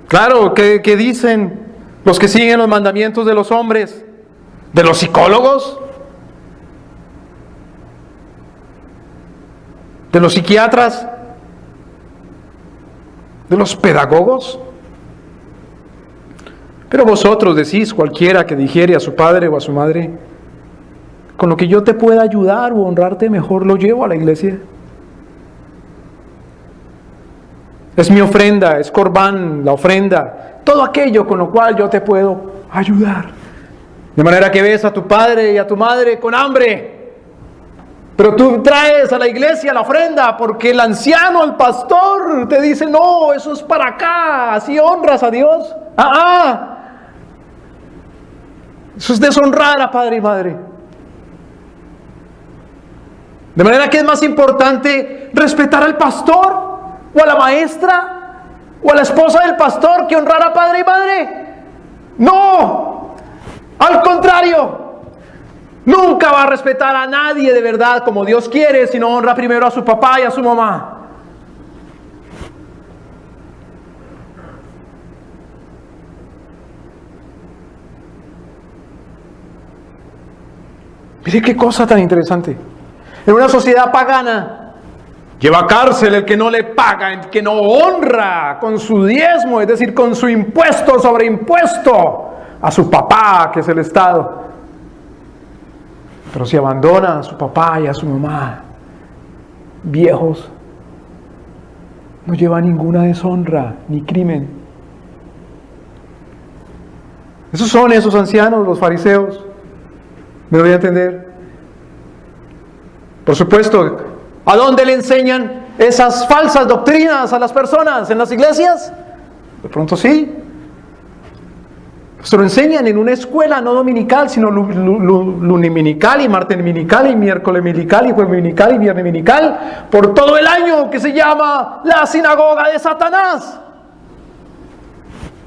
Claro, que dicen, los que siguen los mandamientos de los hombres, de los psicólogos, de los psiquiatras, de los pedagogos. Pero vosotros decís, cualquiera que dijere a su padre o a su madre, con lo que yo te pueda ayudar o honrarte, mejor lo llevo a la iglesia. Es mi ofrenda, es corbán, la ofrenda, todo aquello con lo cual yo te puedo ayudar. De manera que ves a tu padre y a tu madre con hambre, pero tú traes a la iglesia la ofrenda porque el anciano, el pastor, te dice, no, eso es para acá, así honras a Dios. Eso es deshonrar a padre y madre. De manera que es más importante respetar al pastor o a la maestra o a la esposa del pastor que honrar a padre y madre. No, al contrario, nunca va a respetar a nadie de verdad como Dios quiere si no honra primero a su papá y a su mamá. Mire qué cosa tan interesante. En una sociedad pagana, lleva a cárcel el que no le paga, el que no honra con su diezmo, es decir, con su impuesto sobre impuesto a su papá, que es el Estado. Pero si abandona a su papá y a su mamá, viejos, no lleva ninguna deshonra ni crimen. Esos son esos ancianos, los fariseos. ¿Me doy a entender? Por supuesto, ¿a dónde le enseñan esas falsas doctrinas a las personas? ¿En las iglesias? De pronto sí. Se lo enseñan en una escuela no dominical, sino luniminical y martes dominical y miércoles dominical y jueves dominical y viernes dominical, por todo el año, que se llama la sinagoga de Satanás.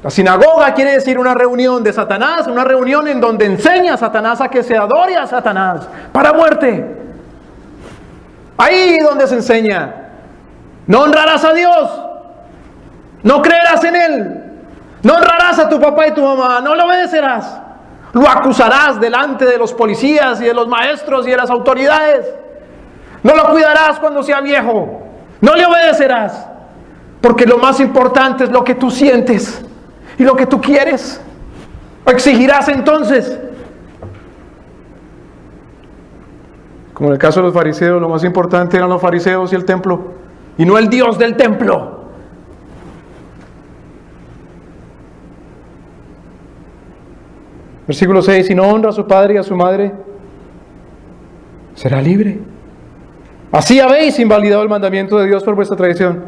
La sinagoga quiere decir una reunión de Satanás, una reunión en donde enseña a Satanás a que se adore a Satanás para muerte. Ahí donde se enseña. No honrarás a Dios, no creerás en Él, no honrarás a tu papá y tu mamá, no le obedecerás. Lo acusarás delante de los policías y de los maestros y de las autoridades. No lo cuidarás cuando sea viejo, no le obedecerás, porque lo más importante es lo que tú sientes y lo que tú quieres. Exigirás entonces. Como en el caso de los fariseos, lo más importante eran los fariseos y el templo, y no el Dios del templo. Versículo 6, si no honra a su padre y a su madre, será libre. Así habéis invalidado el mandamiento de Dios por vuestra tradición.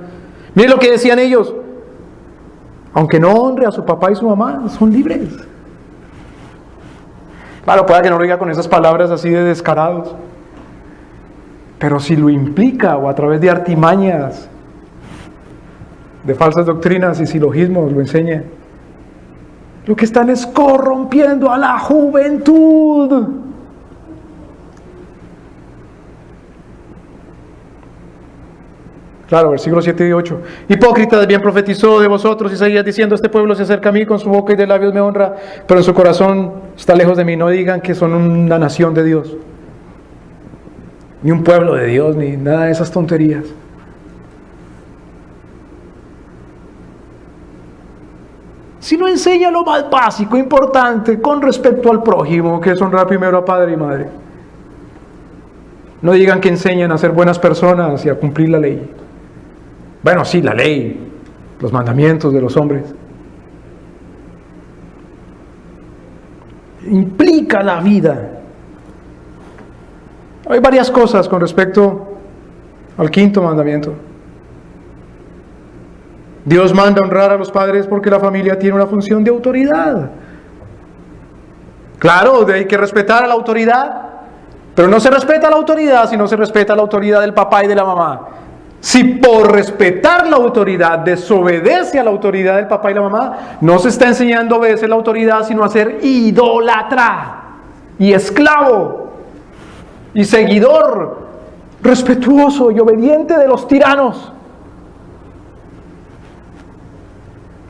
Miren lo que decían ellos. Aunque no honre a su papá y su mamá, son libres. Claro, pueda que no lo diga con esas palabras así de descarados, pero si lo implica o a través de artimañas, de falsas doctrinas y silogismos lo enseña, lo que están es corrompiendo a la juventud. Claro, versículos 7 y 8. Hipócritas, bien profetizó de vosotros Isaías diciendo, este pueblo se acerca a mí, con su boca y de labios me honra, pero en su corazón está lejos de mí. No digan que son una nación de Dios, ni un pueblo de Dios, ni nada de esas tonterías. Si no enseña lo más básico, importante, con respecto al prójimo, que es honrar primero a padre y madre. No digan que enseñan a ser buenas personas y a cumplir la ley. Bueno, sí, la ley, los mandamientos de los hombres. Implica la vida. Hay varias cosas con respecto al quinto mandamiento. Dios manda honrar a los padres porque la familia tiene una función de autoridad. Claro, hay que respetar a la autoridad, pero no se respeta a la autoridad si no se respeta la autoridad del papá y de la mamá. Si por respetar la autoridad desobedece a la autoridad del papá y la mamá, no se está enseñando a obedecer la autoridad, sino a ser idólatra y esclavo y seguidor respetuoso y obediente de los tiranos.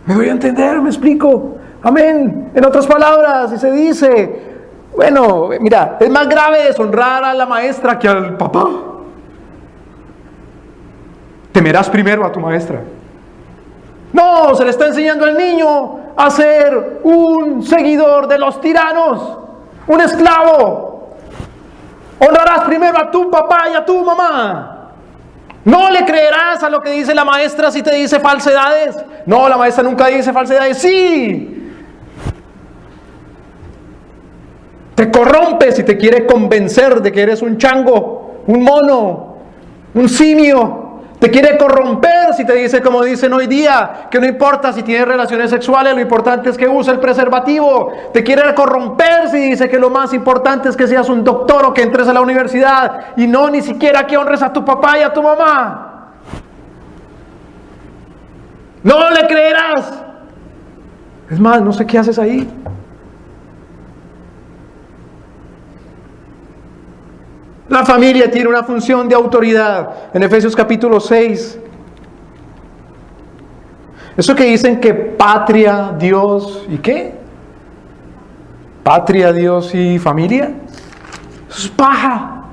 ¿Me doy a entender? ¿Me explico? Amén. En otras palabras, si se dice, bueno, mira, es más grave deshonrar a la maestra que al papá. Temerás primero a tu maestra. No, se le está enseñando al niño a ser un seguidor de los tiranos, un esclavo. Honrarás primero a tu papá y a tu mamá. No le creerás a lo que dice la maestra si te dice falsedades. No, la maestra nunca dice falsedades. Sí. Te corrompes y te quiere convencer de que eres un chango, un mono, un simio. Te quiere corromper si te dice, como dicen hoy día, que no importa si tienes relaciones sexuales, lo importante es que use el preservativo. Te quiere corromper si dice que lo más importante es que seas un doctor o que entres a la universidad y no ni siquiera que honres a tu papá y a tu mamá. No le creerás. Es más, no sé qué haces ahí. La familia tiene una función de autoridad. En Efesios capítulo 6. Eso que dicen que patria, Dios y ¿qué? Patria, Dios y familia. Eso es paja.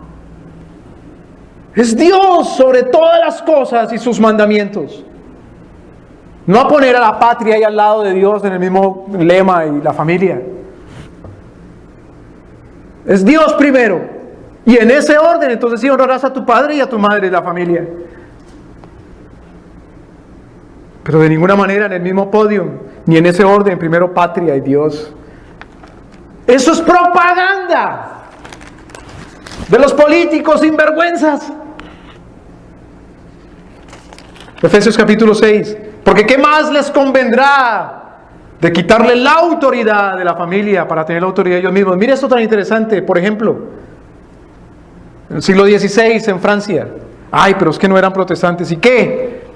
Es Dios sobre todas las cosas y sus mandamientos. No a poner a la patria ahí al lado de Dios en el mismo lema y la familia. Es Dios primero. Y en ese orden, entonces sí honrarás a tu padre y a tu madre y la familia. Pero de ninguna manera en el mismo podio, ni en ese orden, primero patria y Dios. Eso es propaganda de los políticos sinvergüenzas. Efesios capítulo 6. Porque ¿qué más les convendrá de quitarle la autoridad de la familia para tener la autoridad ellos mismos? Mira esto tan interesante, por ejemplo. En el siglo XVI en Francia. Ay, pero es que no eran protestantes. ¿Y qué?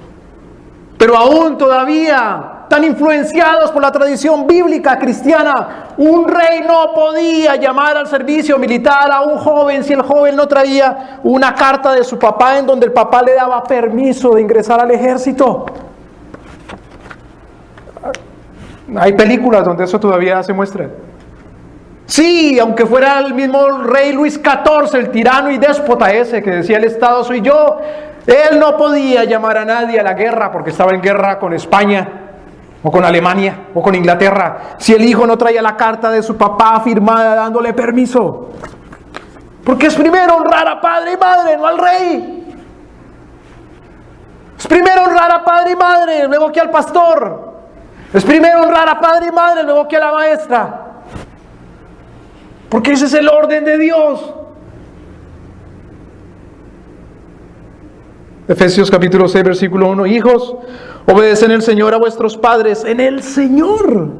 Pero aún todavía tan influenciados por la tradición bíblica cristiana, un rey no podía llamar al servicio militar a un joven si el joven no traía una carta de su papá en donde el papá le daba permiso de ingresar al ejército. Hay películas donde eso todavía se muestra. Sí, aunque fuera el mismo rey Luis XIV, el tirano y déspota ese que decía el Estado soy yo, él no podía llamar a nadie a la guerra porque estaba en guerra con España, o con Alemania, o con Inglaterra, si el hijo no traía la carta de su papá firmada dándole permiso. Porque es primero honrar a padre y madre, no al rey. Es primero honrar a padre y madre, luego que al pastor. Es primero honrar a padre y madre, luego que a la maestra. Porque ese es el orden de Dios. Efesios capítulo 6, versículo 1. Hijos, obedecen el Señor a vuestros padres en el Señor.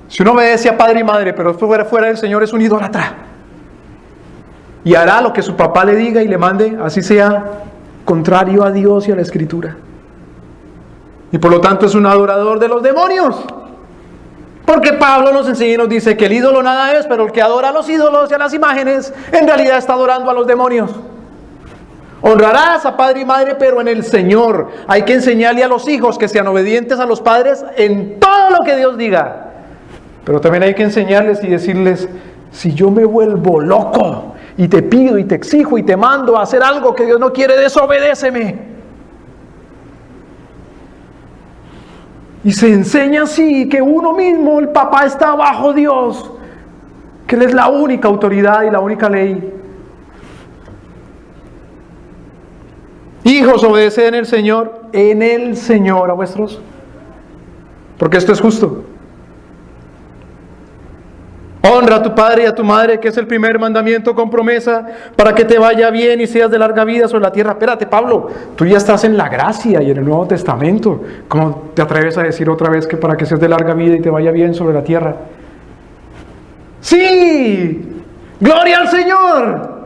Si uno obedece a padre y madre, pero fuera del Señor, es un idólatra. Y hará lo que su papá le diga y le mande, así sea contrario a Dios y a la Escritura. Y por lo tanto es un adorador de los demonios. Porque Pablo nos enseña y nos dice que el ídolo nada es, pero el que adora a los ídolos y a las imágenes, en realidad está adorando a los demonios. Honrarás a padre y madre, pero en el Señor. Hay que enseñarle a los hijos que sean obedientes a los padres en todo lo que Dios diga. Pero también hay que enseñarles y decirles, si yo me vuelvo loco y te pido y te exijo y te mando a hacer algo que Dios no quiere, desobedéceme. Y se enseña así que uno mismo, el papá, está bajo Dios, que Él es la única autoridad y la única ley. Hijos, obedeced en el Señor a vuestros, porque esto es justo. Honra a tu padre y a tu madre, que es el primer mandamiento con promesa, para que te vaya bien y seas de larga vida sobre la tierra. Espérate, Pablo, tú ya estás en la gracia y en el Nuevo Testamento. ¿Cómo te atreves a decir otra vez que para que seas de larga vida y te vaya bien sobre la tierra? ¡Sí! ¡Gloria al Señor!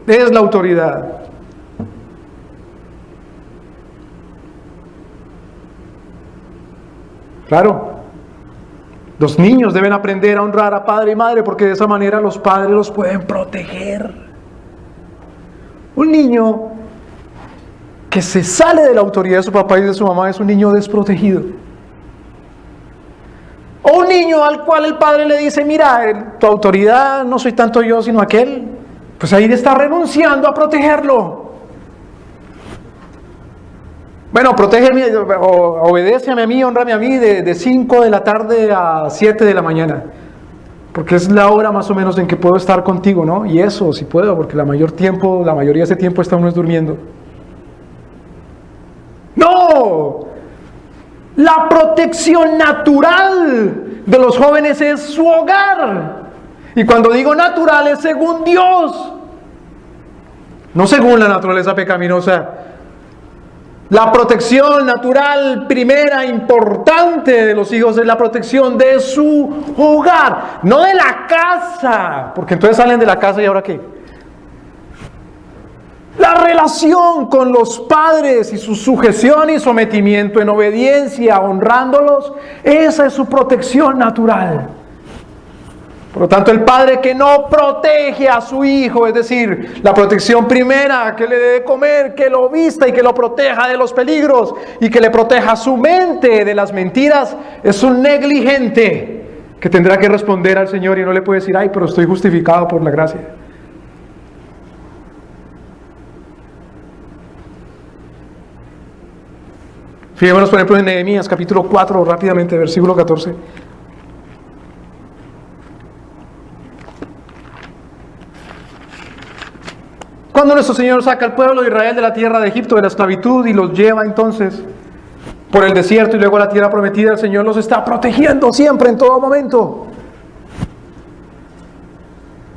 Es la autoridad. Claro, los niños deben aprender a honrar a padre y madre porque de esa manera los padres los pueden proteger. Un niño que se sale de la autoridad de su papá y de su mamá es un niño desprotegido. O un niño al cual el padre le dice, mira, tu autoridad no soy tanto yo sino aquel. Pues ahí está renunciando a protegerlo. Bueno, protégeme, obedéceme a mí, honrame a mí de 5 de la tarde a 7 de la mañana. Porque es la hora más o menos en que puedo estar contigo, ¿no? Y eso, si puedo, porque la mayoría de ese tiempo está uno durmiendo. ¡No! La protección natural de los jóvenes es su hogar. Y cuando digo natural es según Dios, no según la naturaleza pecaminosa. La protección natural primera, importante de los hijos es la protección de su hogar, no de la casa, porque entonces salen de la casa y ahora ¿qué? La relación con los padres y su sujeción y sometimiento en obediencia, honrándolos, esa es su protección natural. Por lo tanto, el padre que no protege a su hijo, es decir, la protección primera, que le dé de comer, que lo vista y que lo proteja de los peligros y que le proteja su mente de las mentiras, es un negligente que tendrá que responder al Señor y no le puede decir, ay, pero estoy justificado por la gracia. Fijémonos, por ejemplo, en Nehemías, capítulo 4, rápidamente, versículo 14. Cuando nuestro Señor saca al pueblo de Israel de la tierra de Egipto, de la esclavitud, y los lleva entonces por el desierto y luego a la tierra prometida, el Señor los está protegiendo siempre, en todo momento.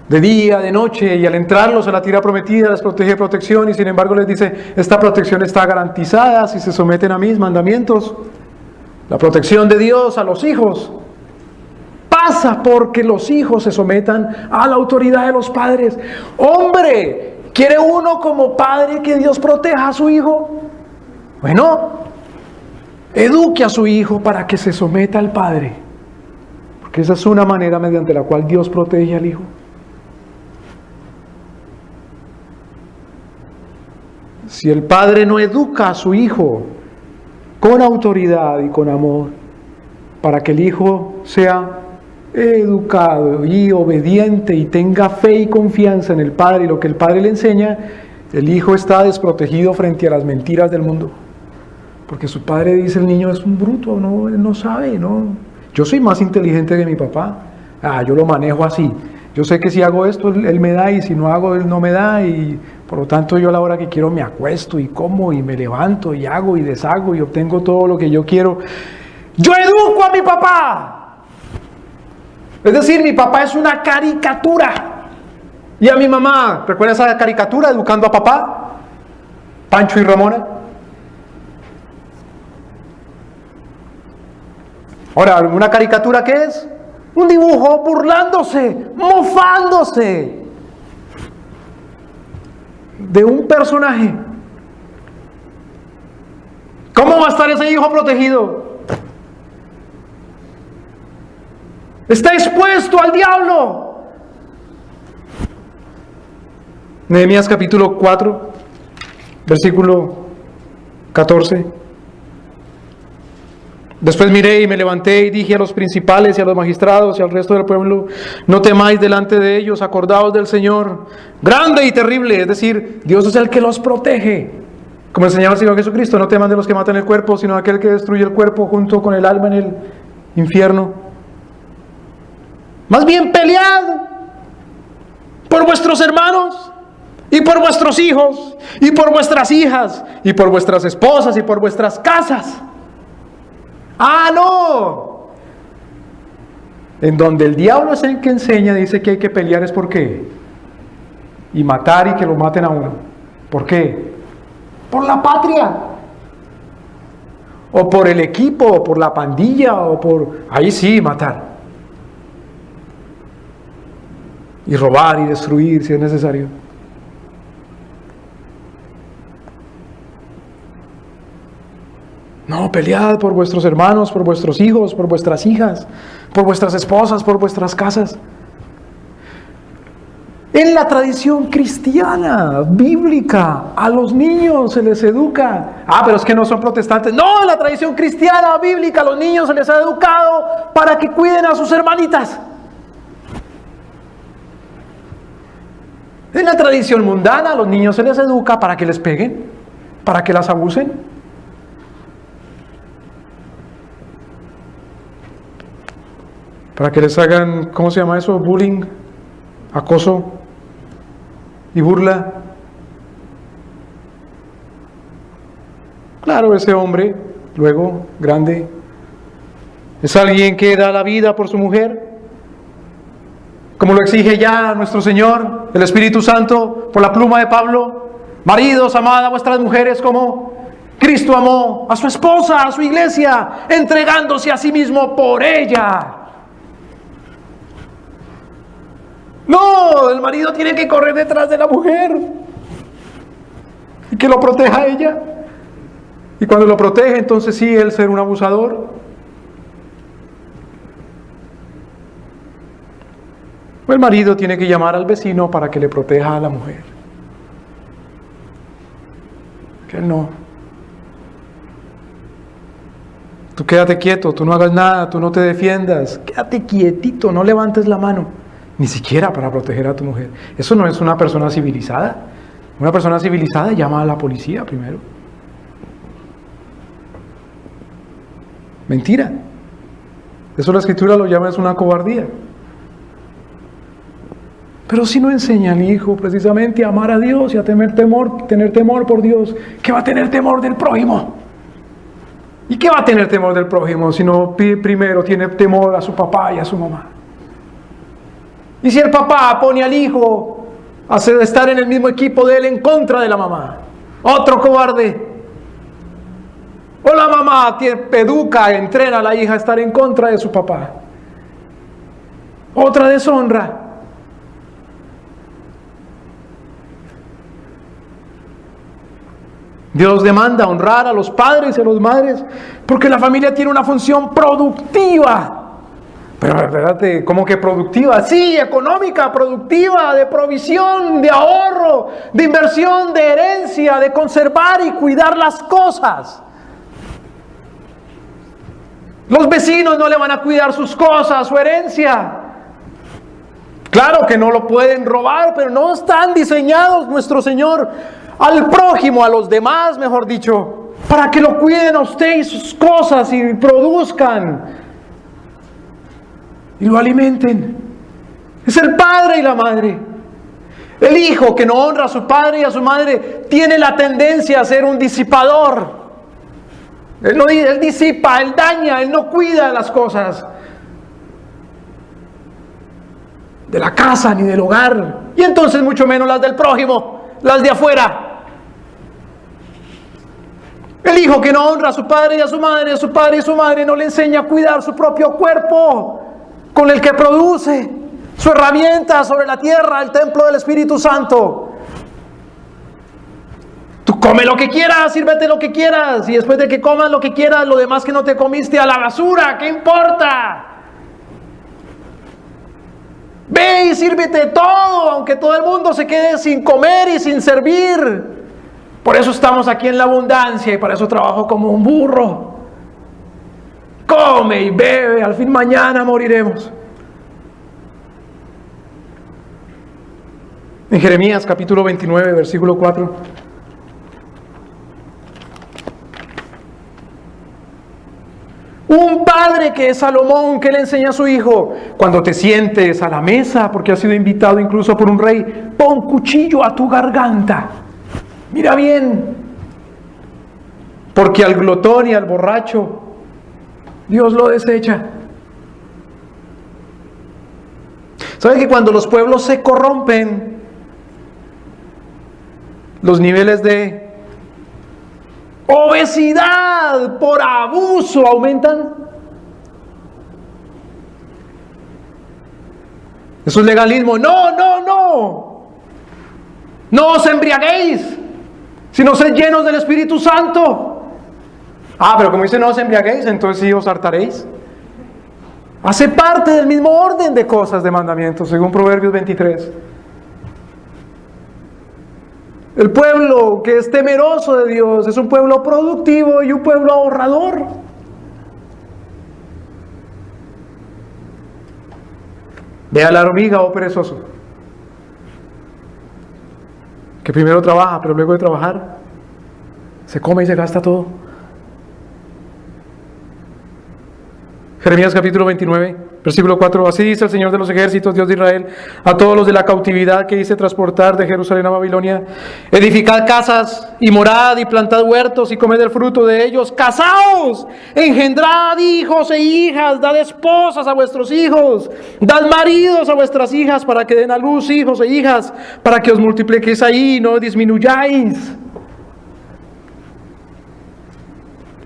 De día, de noche, y al entrarlos a la tierra prometida les protege protección, y sin embargo les dice, esta protección está garantizada si se someten a mis mandamientos. La protección de Dios a los hijos pasa porque los hijos se sometan a la autoridad de los padres. ¡Hombre! ¿Quiere uno como padre que Dios proteja a su hijo? Bueno, eduque a su hijo para que se someta al padre, porque esa es una manera mediante la cual Dios protege al hijo. Si el padre no educa a su hijo con autoridad y con amor, para que el hijo sea educado y obediente y tenga fe y confianza en el padre y lo que el padre le enseña, el hijo está desprotegido frente a las mentiras del mundo, porque su padre dice, el niño es un bruto, no, él no sabe, no, yo soy más inteligente que mi papá, yo lo manejo así, yo sé que si hago esto él me da y si no hago él no me da, y por lo tanto yo a la hora que quiero me acuesto y como y me levanto y hago y deshago y obtengo todo lo que yo quiero. Yo educo a mi papá. Es decir, mi papá es una caricatura. Y a mi mamá, ¿recuerda esa caricatura, Educando a Papá? Pancho y Ramona. Ahora, ¿una caricatura qué es? Un dibujo burlándose, mofándose de un personaje. ¿Cómo va a estar ese hijo protegido? Está expuesto al diablo. Nehemías capítulo 4, versículo 14. Después miré y me levanté y dije a los principales y a los magistrados y al resto del pueblo, no temáis delante de ellos, acordaos del Señor, grande y terrible, es decir, Dios es el que los protege. Como enseñaba el Señor Jesucristo, no teman de los que matan el cuerpo, sino de aquel que destruye el cuerpo junto con el alma en el infierno. Más bien pelead por vuestros hermanos y por vuestros hijos y por vuestras hijas y por vuestras esposas y por vuestras casas. No. En donde el diablo es el que enseña, dice que hay que pelear es por qué. Y matar y que lo maten a uno. ¿Por qué? Por la patria. O por el equipo, o por la pandilla, o por... Ahí sí, matar. Y robar y destruir si es necesario. No, pelead por vuestros hermanos, por vuestros hijos, por vuestras hijas, por vuestras esposas, por vuestras casas. En la tradición cristiana, bíblica, a los niños se les educa. Pero es que no son protestantes. No, en la tradición cristiana, bíblica, a los niños se les ha educado para que cuiden a sus hermanitas. En la tradición mundana, a los niños se les educa para que les peguen, para que las abusen. Para que les hagan, ¿cómo se llama eso? Bullying, acoso y burla. Claro, ese hombre, luego, grande, es alguien que da la vida por su mujer, como lo exige ya nuestro Señor, el Espíritu Santo, por la pluma de Pablo. Maridos, amad a vuestras mujeres como Cristo amó a su esposa, a su iglesia, entregándose a sí mismo por ella. No, el marido tiene que correr detrás de la mujer y que lo proteja a ella. Y cuando lo protege, entonces sí, él ser un abusador. O el marido tiene que llamar al vecino para que le proteja a la mujer. Que él no. Tú quédate quieto, tú no hagas nada, tú no te defiendas. Quédate quietito, no levantes la mano. Ni siquiera para proteger a tu mujer. Eso no es una persona civilizada. Una persona civilizada llama a la policía primero. Mentira. Eso la Escritura lo llama es una cobardía. Pero si no enseña al hijo precisamente a amar a Dios y a tener temor por Dios, ¿qué va a tener temor del prójimo? ¿Y qué va a tener temor del prójimo si no primero tiene temor a su papá y a su mamá? Y si el papá pone al hijo a estar en el mismo equipo de él en contra de la mamá, otro cobarde. O la mamá educa, entrena a la hija a estar en contra de su papá, otra deshonra. Dios demanda honrar a los padres y a las madres porque la familia tiene una función productiva. Pero espérate, ¿cómo que productiva? Sí, económica, productiva, de provisión, de ahorro, de inversión, de herencia, de conservar y cuidar las cosas. Los vecinos no le van a cuidar sus cosas, su herencia. Claro que no lo pueden robar, pero no están diseñados nuestro Señor al prójimo, a los demás, mejor dicho, para que lo cuiden a usted y sus cosas y produzcan y lo alimenten. Es el padre y la madre. El hijo que no honra a su padre y a su madre tiene la tendencia a ser un disipador. Él disipa, él daña, él no cuida las cosas de la casa ni del hogar, y entonces mucho menos las del prójimo, las de afuera. El hijo que no honra a su padre y a su padre y su madre no le enseña a cuidar su propio cuerpo con el que produce, su herramienta sobre la tierra, el templo del Espíritu Santo. Tú come lo que quieras, sírvete lo que quieras, y después de que comas lo que quieras, lo demás que no te comiste a la basura, ¿qué importa? Ve y sírvete todo, aunque todo el mundo se quede sin comer y sin servir. Por eso estamos aquí en la abundancia y para eso trabajo como un burro. Come y bebe, al fin mañana moriremos. En Jeremías capítulo 29, versículo 4. Un padre que es Salomón, que le enseña a su hijo: cuando te sientes a la mesa, porque has sido invitado incluso por un rey, pon cuchillo a tu garganta. Mira bien, porque al glotón y al borracho Dios lo desecha. ¿Saben que cuando los pueblos se corrompen, los niveles de obesidad por abuso aumentan? Eso es legalismo. No os embriaguéis, sino sed llenos del Espíritu Santo. Pero como dice no os embriaguéis, entonces sí os hartaréis. Hace parte del mismo orden de cosas, de mandamientos, según Proverbios 23. El pueblo que es temeroso de Dios es un pueblo productivo y un pueblo ahorrador. Ve a la hormiga, oh perezoso, que primero trabaja, pero luego de trabajar se come y se gasta todo. Jeremías capítulo 29, versículo 4. Así dice el Señor de los ejércitos, Dios de Israel, a todos los de la cautividad que hice transportar de Jerusalén a Babilonia: edificad casas y morad y plantad huertos y comed el fruto de ellos. Casaos, engendrad hijos e hijas, dad esposas a vuestros hijos, dad maridos a vuestras hijas para que den a luz hijos e hijas, para que os multipliquéis ahí y no disminuyáis.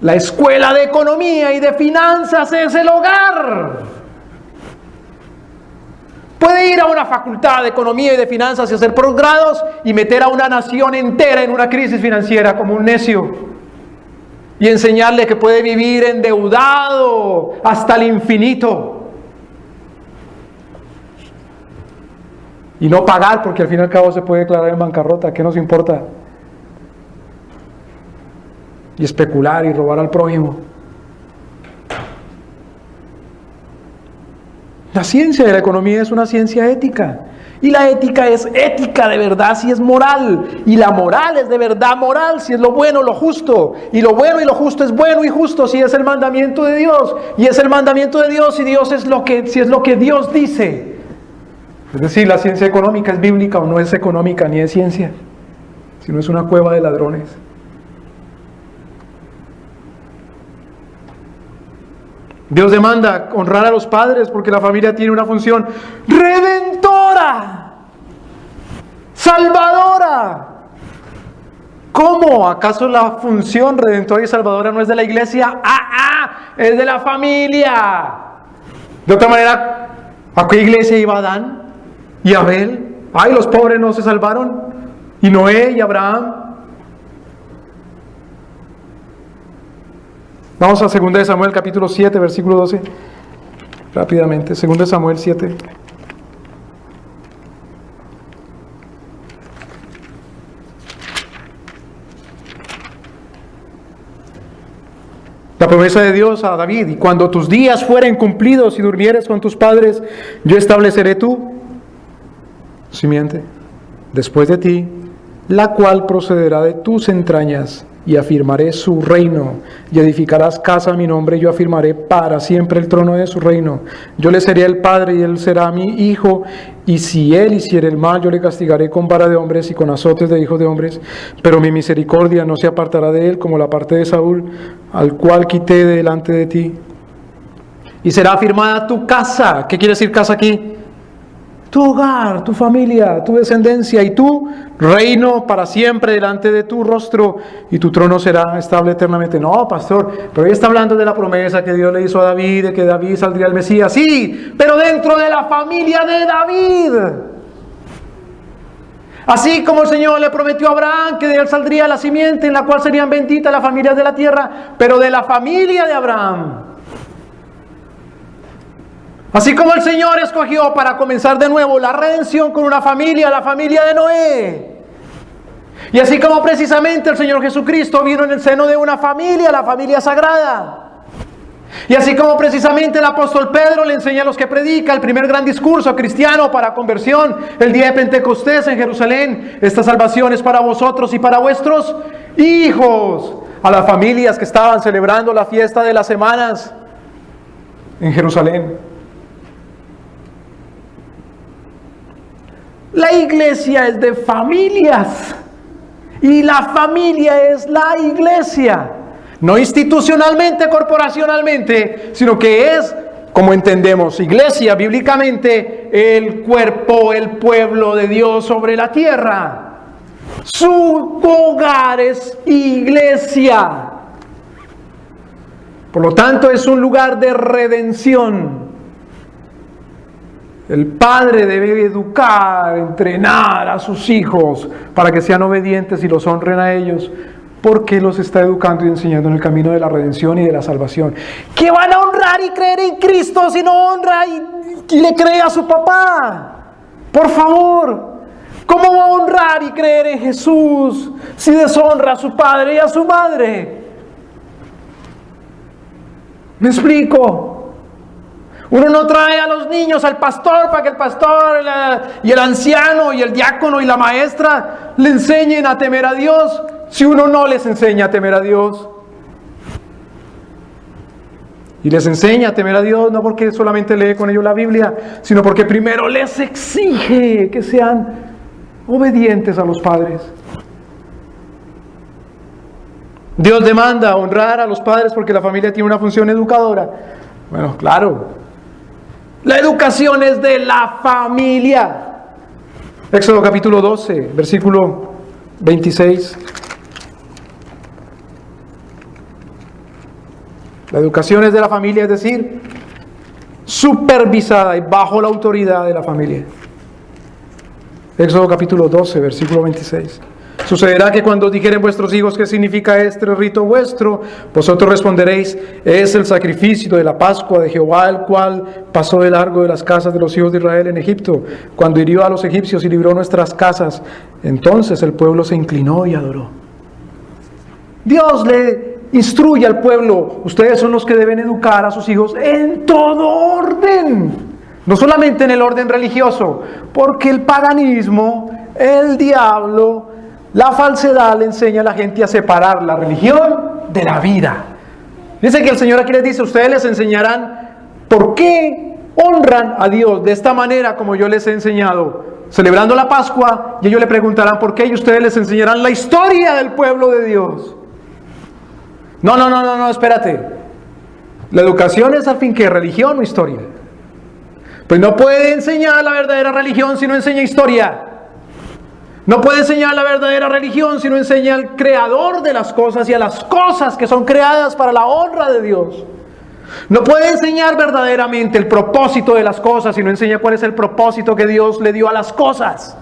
La escuela de economía y de finanzas es el hogar. Puede ir a una facultad de economía y de finanzas y hacer posgrados y meter a una nación entera en una crisis financiera como un necio y enseñarle que puede vivir endeudado hasta el infinito y no pagar, porque al fin y al cabo se puede declarar en bancarrota. ¿Qué nos importa? Y especular y robar al prójimo. La ciencia de la economía es una ciencia ética. Y la ética es ética de verdad si es moral. Y la moral es de verdad moral si es lo bueno, lo justo. Y lo bueno y lo justo es bueno y justo si es el mandamiento de Dios. Y es el mandamiento de Dios si Dios es lo que, si es lo que Dios dice. Es decir, la ciencia económica es bíblica o no es económica ni es ciencia, sino es una cueva de ladrones. Dios demanda honrar a los padres porque la familia tiene una función redentora, salvadora. ¿Cómo? ¿Acaso la función redentora y salvadora no es de la iglesia? Es de la familia. De otra manera, ¿a qué iglesia iba Adán y Abel? Ay, los pobres no se salvaron. Y Noé y Abraham. Vamos a 2 Samuel capítulo 7, versículo 12. Rápidamente, 2 Samuel 7. La promesa de Dios a David: y cuando tus días fueren cumplidos y durmieres con tus padres, yo estableceré tu simiente después de ti, la cual procederá de tus entrañas, y afirmaré su reino, y edificarás casa a mi nombre, y yo afirmaré para siempre el trono de su reino. Yo le seré el padre, y él será mi hijo, y si él hiciere el mal, yo le castigaré con vara de hombres y con azotes de hijos de hombres, pero mi misericordia no se apartará de él, como la parte de Saúl, al cual quité de delante de ti. Y será afirmada tu casa. ¿Qué quiere decir casa aquí? Tu hogar, tu familia, tu descendencia y tu reino para siempre delante de tu rostro, y tu trono será estable eternamente. No, pastor, pero ahí está hablando de la promesa que Dios le hizo a David, de que David saldría el Mesías. Sí, pero dentro de la familia de David. Así como el Señor le prometió a Abraham que de él saldría la simiente en la cual serían benditas las familias de la tierra, pero de la familia de Abraham. Así como el Señor escogió para comenzar de nuevo la redención con una familia, la familia de Noé. Y así como precisamente el Señor Jesucristo vino en el seno de una familia, la familia sagrada. Y así como precisamente el apóstol Pedro le enseña a los que predica el primer gran discurso cristiano para conversión el día de Pentecostés en Jerusalén: esta salvación es para vosotros y para vuestros hijos. A las familias que estaban celebrando la fiesta de las semanas en Jerusalén. La iglesia es de familias y la familia es la iglesia, no institucionalmente, corporacionalmente, sino que es, como entendemos iglesia bíblicamente, el cuerpo, el pueblo de Dios sobre la tierra. Su hogar es iglesia. Por lo tanto, es un lugar de redención. El padre debe educar, entrenar a sus hijos para que sean obedientes y los honren a ellos, porque los está educando y enseñando en el camino de la redención y de la salvación. ¿Qué van a honrar y creer en Cristo si no honra y le cree a su papá? Por favor, ¿Cómo va a honrar y creer en Jesús si deshonra a su padre y a su madre? ¿Me explico? Uno no trae a los niños al pastor para que el pastor y el anciano y el diácono y la maestra le enseñen a temer a Dios si uno no les enseña a temer a Dios. Y les enseña a temer a Dios no porque solamente lee con ellos la Biblia, sino porque primero les exige que sean obedientes a los padres. Dios demanda honrar a los padres porque la familia tiene una función educadora. Bueno, claro. La educación es de la familia. Éxodo capítulo 12, versículo 26. La educación es de la familia, es decir, supervisada y bajo la autoridad de la familia. Éxodo capítulo 12, versículo 26. Sucederá que cuando dijeren vuestros hijos qué significa este rito vuestro, vosotros responderéis: es el sacrificio de la Pascua de Jehová, el cual pasó de largo de las casas de los hijos de Israel en Egipto, cuando hirió a los egipcios y libró nuestras casas. Entonces el pueblo se inclinó y adoró. Dios le instruye al pueblo: ustedes son los que deben educar a sus hijos en todo orden. No solamente en el orden religioso, porque el paganismo, el diablo, la falsedad le enseña a la gente a separar la religión de la vida. Dice que el Señor aquí les dice: ustedes les enseñarán por qué honran a Dios de esta manera como yo les he enseñado, celebrando la Pascua, y ellos le preguntarán por qué, y ustedes les enseñarán la historia del pueblo de Dios. No, espérate. La educación es al fin que religión o historia. Pues no puede enseñar la verdadera religión si no enseña historia. No puede enseñar la verdadera religión si no enseña al creador de las cosas y a las cosas que son creadas para la honra de Dios. No puede enseñar verdaderamente el propósito de las cosas si no enseña cuál es el propósito que Dios le dio a las cosas.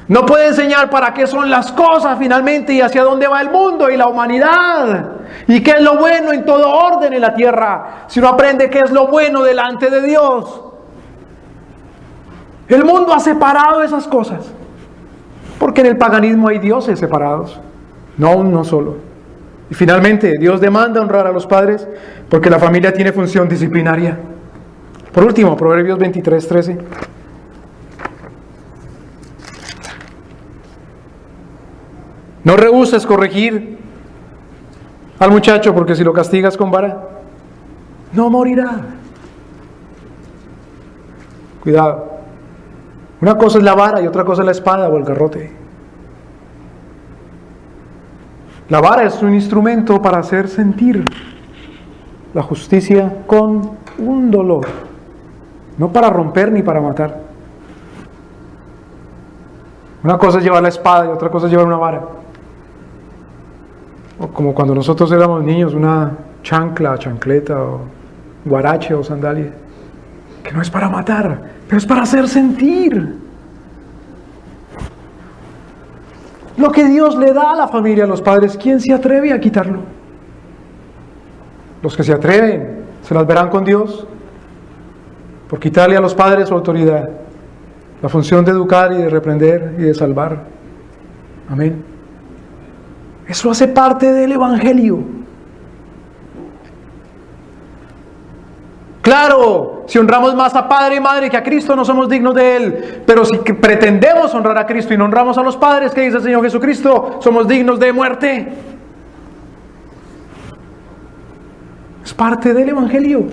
No puede enseñar para qué son las cosas finalmente y hacia dónde va el mundo y la humanidad. Y qué es lo bueno en todo orden en la tierra, si no aprende qué es lo bueno delante de Dios. El mundo ha separado esas cosas, porque en el paganismo hay dioses separados, no uno solo. Y finalmente, Dios demanda honrar a los padres porque la familia tiene función disciplinaria. Por último, Proverbios 23:13. No rehúses corregir al muchacho, porque si lo castigas con vara, no morirá. Cuidado. Una cosa es la vara y otra cosa es la espada o el garrote. La vara es un instrumento para hacer sentir la justicia con un dolor, no para romper ni para matar. Una cosa es llevar la espada y otra cosa es llevar una vara. O como cuando nosotros éramos niños, una chancla, chancleta o guarache o sandalia, que no es para matar, pero es para hacer sentir. Lo que Dios le da a la familia, a los padres, ¿quién se atreve a quitarlo? Los que se atreven se las verán con Dios por quitarle a los padres su autoridad, la función de educar y de reprender y de salvar. Amén. Eso hace parte del Evangelio. Claro, si honramos más a padre y madre que a Cristo, no somos dignos de Él. Pero si pretendemos honrar a Cristo y no honramos a los padres, ¿qué dice el Señor Jesucristo? Somos dignos de muerte. Es parte del Evangelio.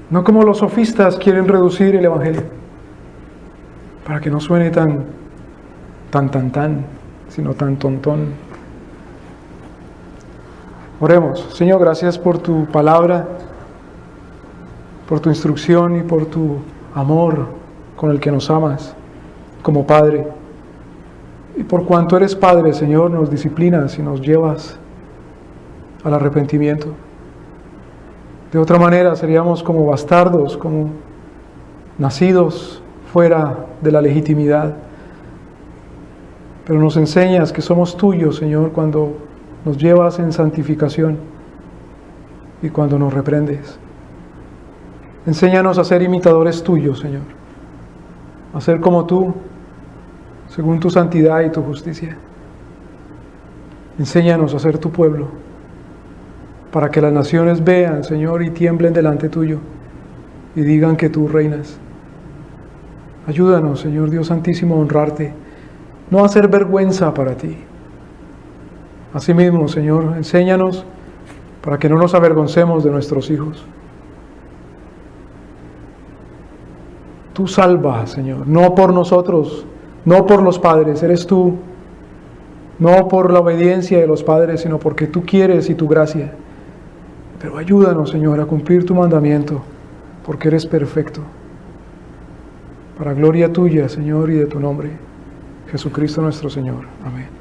No como los sofistas quieren reducir el Evangelio, para que no suene tan, sino tan tontón. Oremos. Señor, gracias por tu palabra, por tu instrucción y por tu amor con el que nos amas como Padre. Y por cuanto eres Padre, Señor, nos disciplinas y nos llevas al arrepentimiento. De otra manera seríamos como bastardos, como nacidos fuera de la legitimidad. Pero nos enseñas que somos tuyos, Señor, cuando nos llevas en santificación y cuando nos reprendes. Enséñanos a ser imitadores tuyos, Señor. a ser como tú, según tu santidad y tu justicia. Enséñanos a ser tu pueblo, para que las naciones vean, Señor, y tiemblen delante tuyo, y digan que tú reinas. Ayúdanos, Señor Dios Santísimo, a honrarte, no a hacer vergüenza para ti. Asimismo, Señor, enséñanos para que no nos avergoncemos de nuestros hijos. Tú salvas, Señor, no por nosotros, no por los padres, eres tú, no por la obediencia de los padres, sino porque tú quieres y tu gracia. Pero ayúdanos, Señor, a cumplir tu mandamiento, porque eres perfecto. Para gloria tuya, Señor, y de tu nombre, Jesucristo nuestro Señor. Amén.